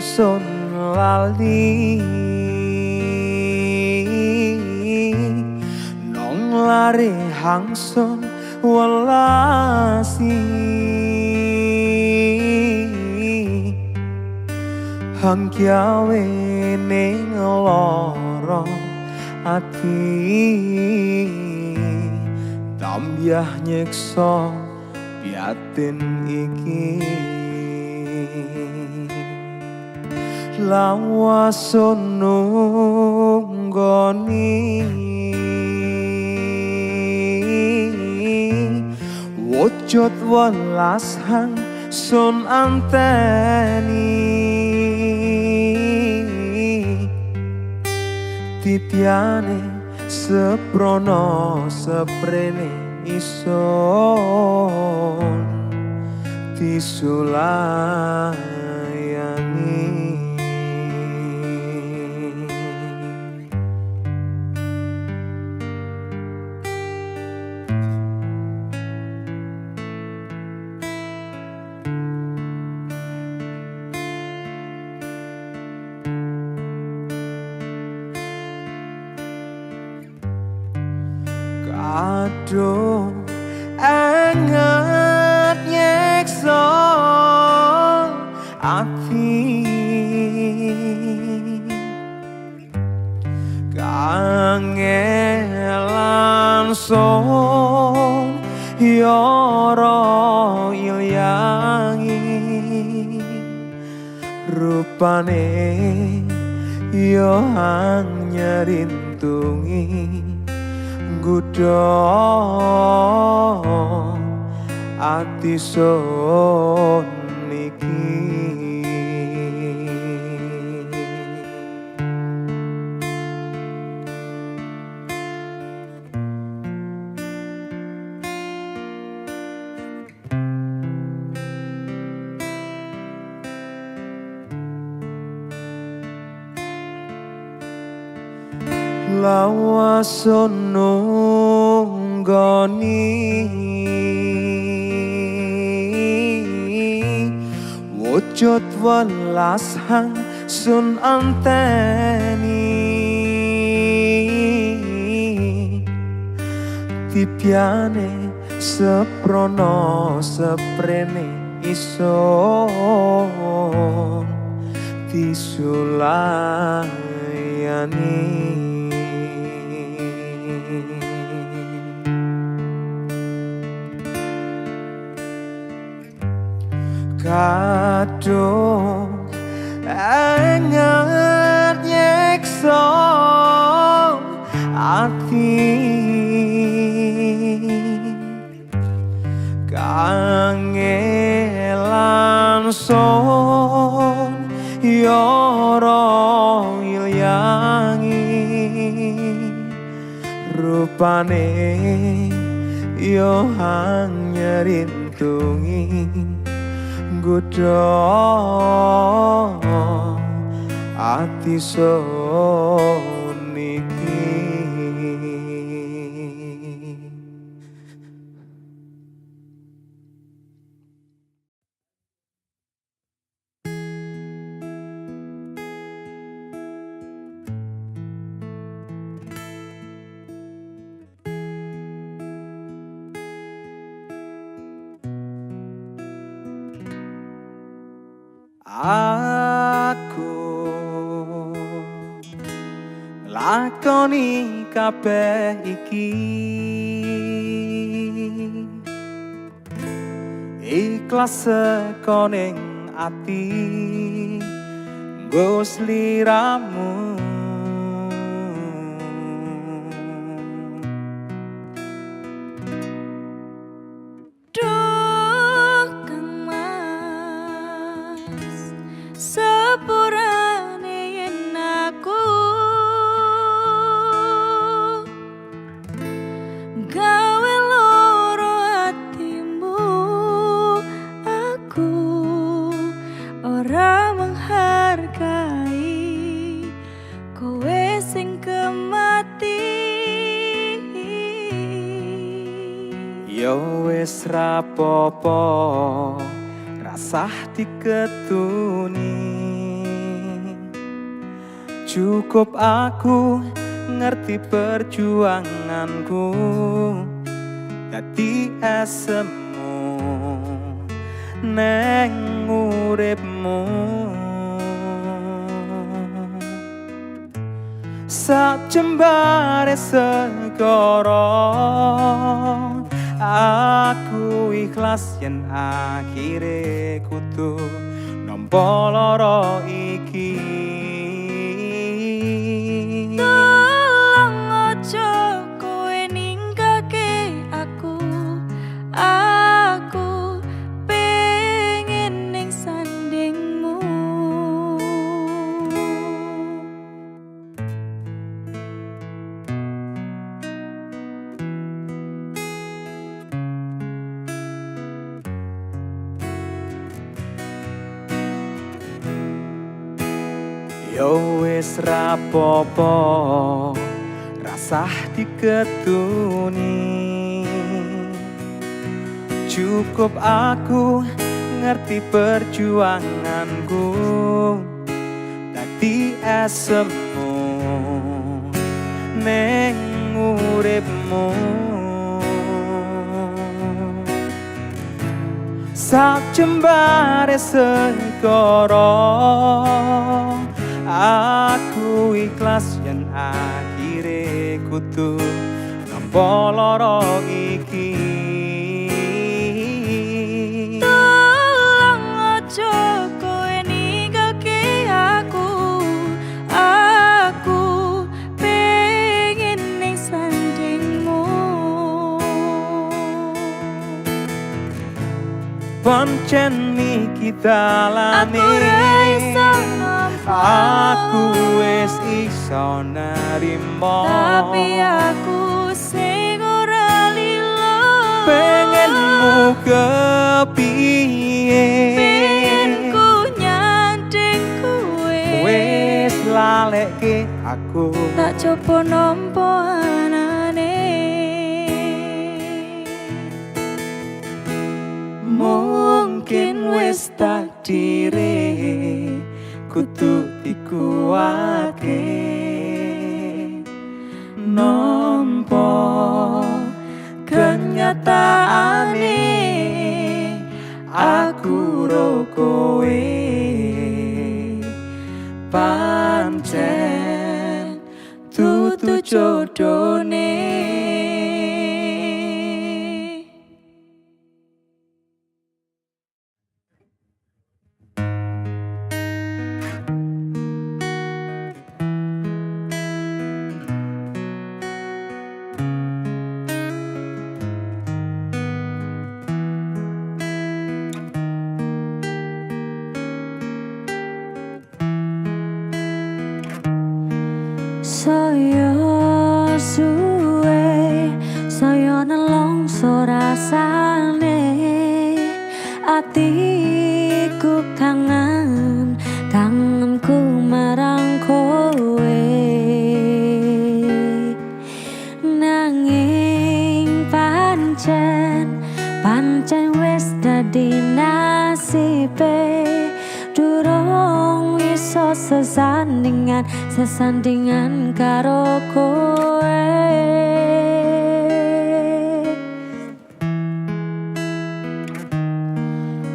sun lali nong lare hangson welasi hangkiawe ning loro ati tambyah nyekso piatin iki lawasun nunggoni wujud welas hang sun anteni titiane seprono seprene ison disulayani aduh anget nyekso ati kangelan son yoro ilyangi rupane yo hang nyerintungi gudo ati son niki lawasun nunggoni wujud welas hang sun anteni tipiane seprono seprene ison disulayani kadung anget nyekso ati kangelan son yoro ilyangi rupane yo hang nyerintungi gudo ati son niki aku lakoni kabeh iki ikhlas sekoning ati nggo sliramu gawe loro atimu Yo wis rapopo rasah diketuni, cukup aku ngerti perjuanganku dadi esemu neng uripmu. Sak jembare segara aku ikhlas yen akhire kudu nampa lara iki. Tolong aja kowe ninggalke aku pengen ning sandingmu. Yo wis rapopo rasah diketuni, cukup aku ngerti perjuanganku dadi esemu neng uripmu. Sak jembare segara aku ikhlas yen akhire kudu nampa lara iki. Tolong aja kowe ninggalke aku pengen ning sandingmu. Pancen iki dalane Aku ra iso aku wis iso narimo, tapi aku sing ora lilo. pengenmu kepiye, Pengen ku nyanding kowe, wis lalekke aku. tak coba nampa anane. Mungkin wis takdire kudu dikuwake nampa kenyataane aku ro kowe pancen tutu jodone. Saya suwe, saya nelongso rasane, atiku kangenku marang kowe. Nanging pancen wis dadi nasibe, durung iso sesandingan karo kowe.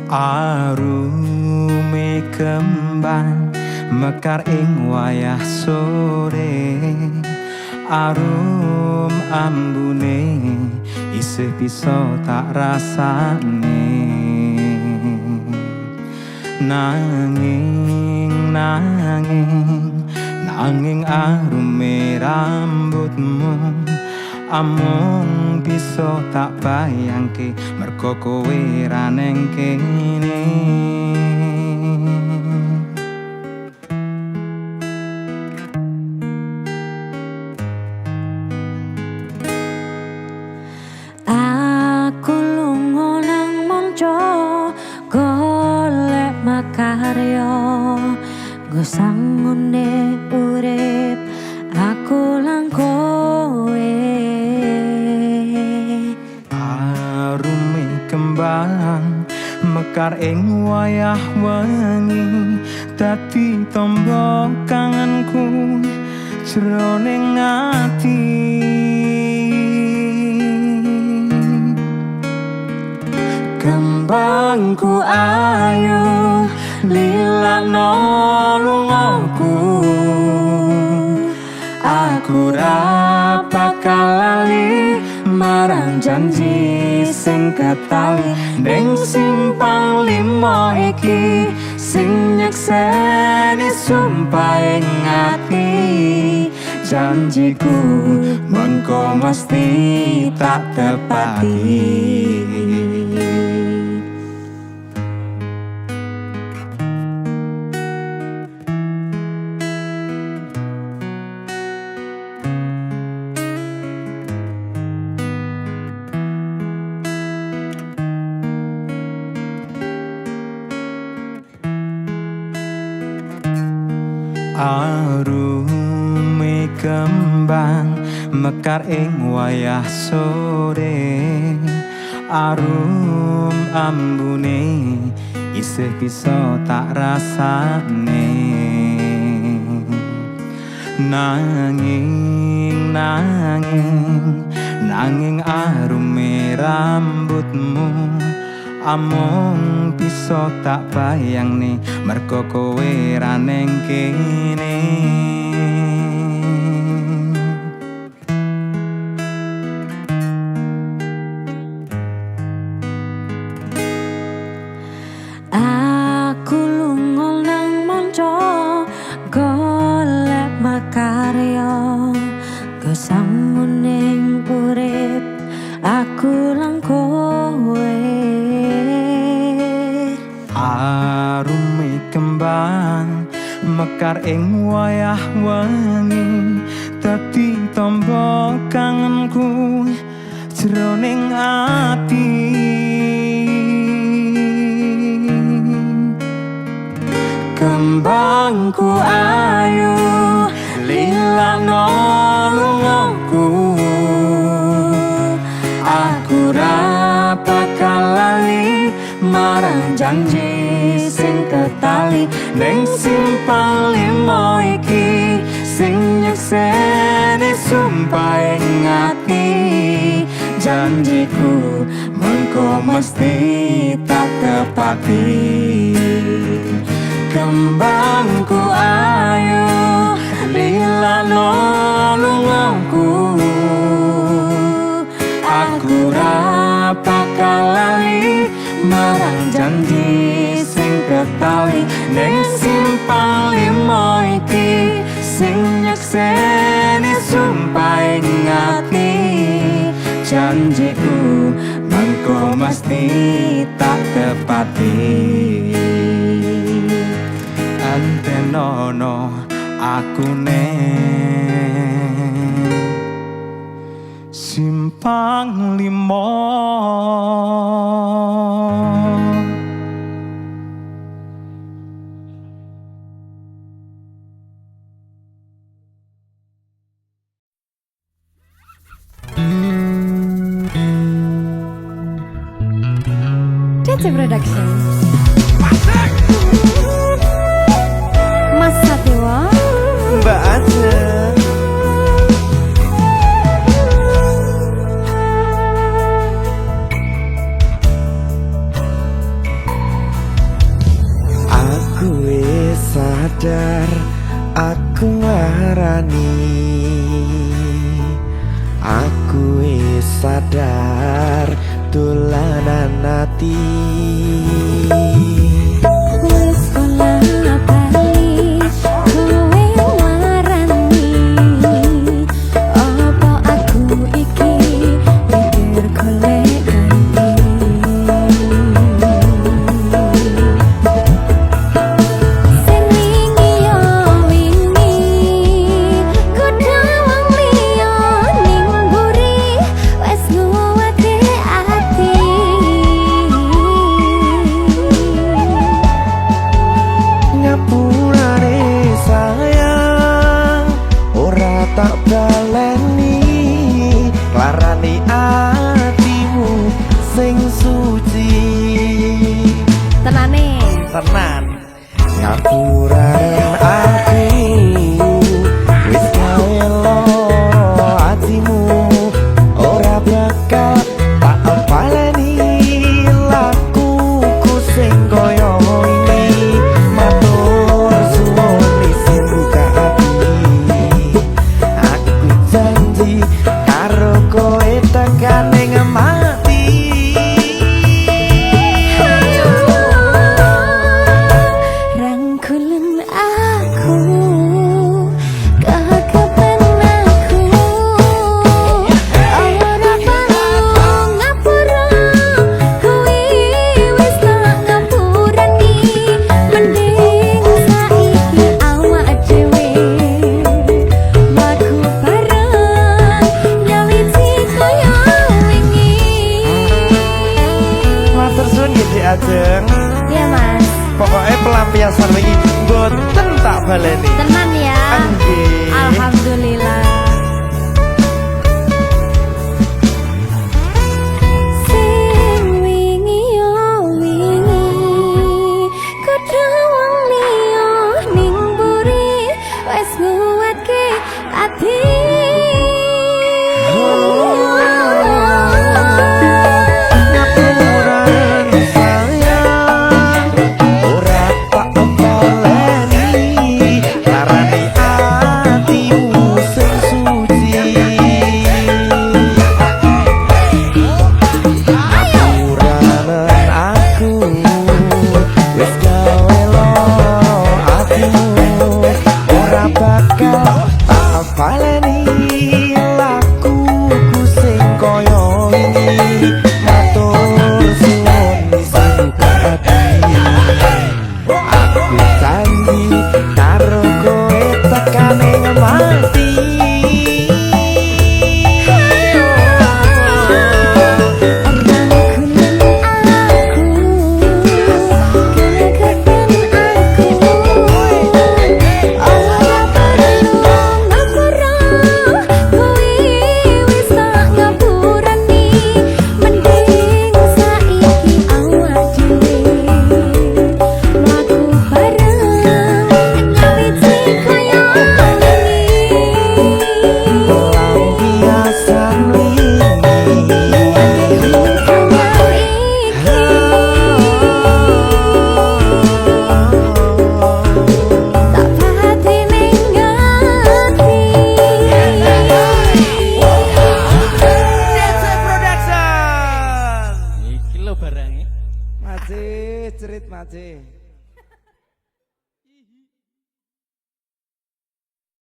Arume kembang mekar ing wayah sore, arum ambune isih bisa tak rasane. Nanging arume rambutmu amung bisa tak bayangke mergo kowe ra neng kene. Aku lunga nang monco golek makarya, nggo sangune urip aku lan kowe. mekar ing wayah wengi dadi tombo kangenku jroning ati. Kembangku ayu lilakno lungaku, aku ra bakal lali marang janji sing ketali ning simpang limo iki sing nyekseni sumpah ing ati. Janjiku mengko mesti tak tepati. Arume kembang mekar ing wayah sore, arum ambune isih bisa tak rasane. Nanging arume rambutmu amung bisa tak bayangne mergo kowe ra ning kene. Aku lunga nang monco golek makarya kesangun ning urip aku lang kowe. Arume kembang mekar ing wayah wengi dadi tombo kangenku jroning ati. Kembangku ayu lilakno lungaku, aku ra bakal lali marang janji sing ketali ning simpang limo iki sing nyekseni sumpah ing ati. Janjiku mengko mesti tak tepati. Kembangku ayu lilakno lungaku, aku ra bakal lali marang janji sing ketali ning simpang limo iki sing nyekseni sumpah ing ati. Janjiku mengko mesti tak tepati. Antenono aku neng simpang limo. DC Production. Mas Satewa, Mbak Ada. Aku wis sadar aku ngarani, aku wis sadar dolanan ati. wis sekolah bali kowe warani. Apa aku iki pikir golek ganti. Sing wingi yo wingi kudu wong liya ning mburi wis nguwate ati. Ngapuranen aku wis gawe loro atimu ora bakal tak baleni lakuku sing kaya ini matur suwun isin buka ati aku janji karo kowe tekan ning mati rangkulan aku kekapan aku ora perlu ngapura kuwi wis tak ngapurani mending saiki awak dhewe mlaku bareng nyawiti kaya wingi. matur suwun nggih Dik Ajeng. Ya Mas, Pokoknya pelampiasan lagi boten tak baleni. tenan ya. Nggih. Alhamdulillah. Sing wingi yo wingi, kudu wong liya ning mburi wis nguwatke ati. Ngapuranen sayang ora tak baleni larani atimu sing suci. Ngapuranen aku wis gawe loro atimu ora bakal tak baleni lakuku sing kaya ini matur suwun sing buka ati aku janji karo kowe tekan ing mati. Pelampiasan Iki lho barangnya. Mace, cerit mace.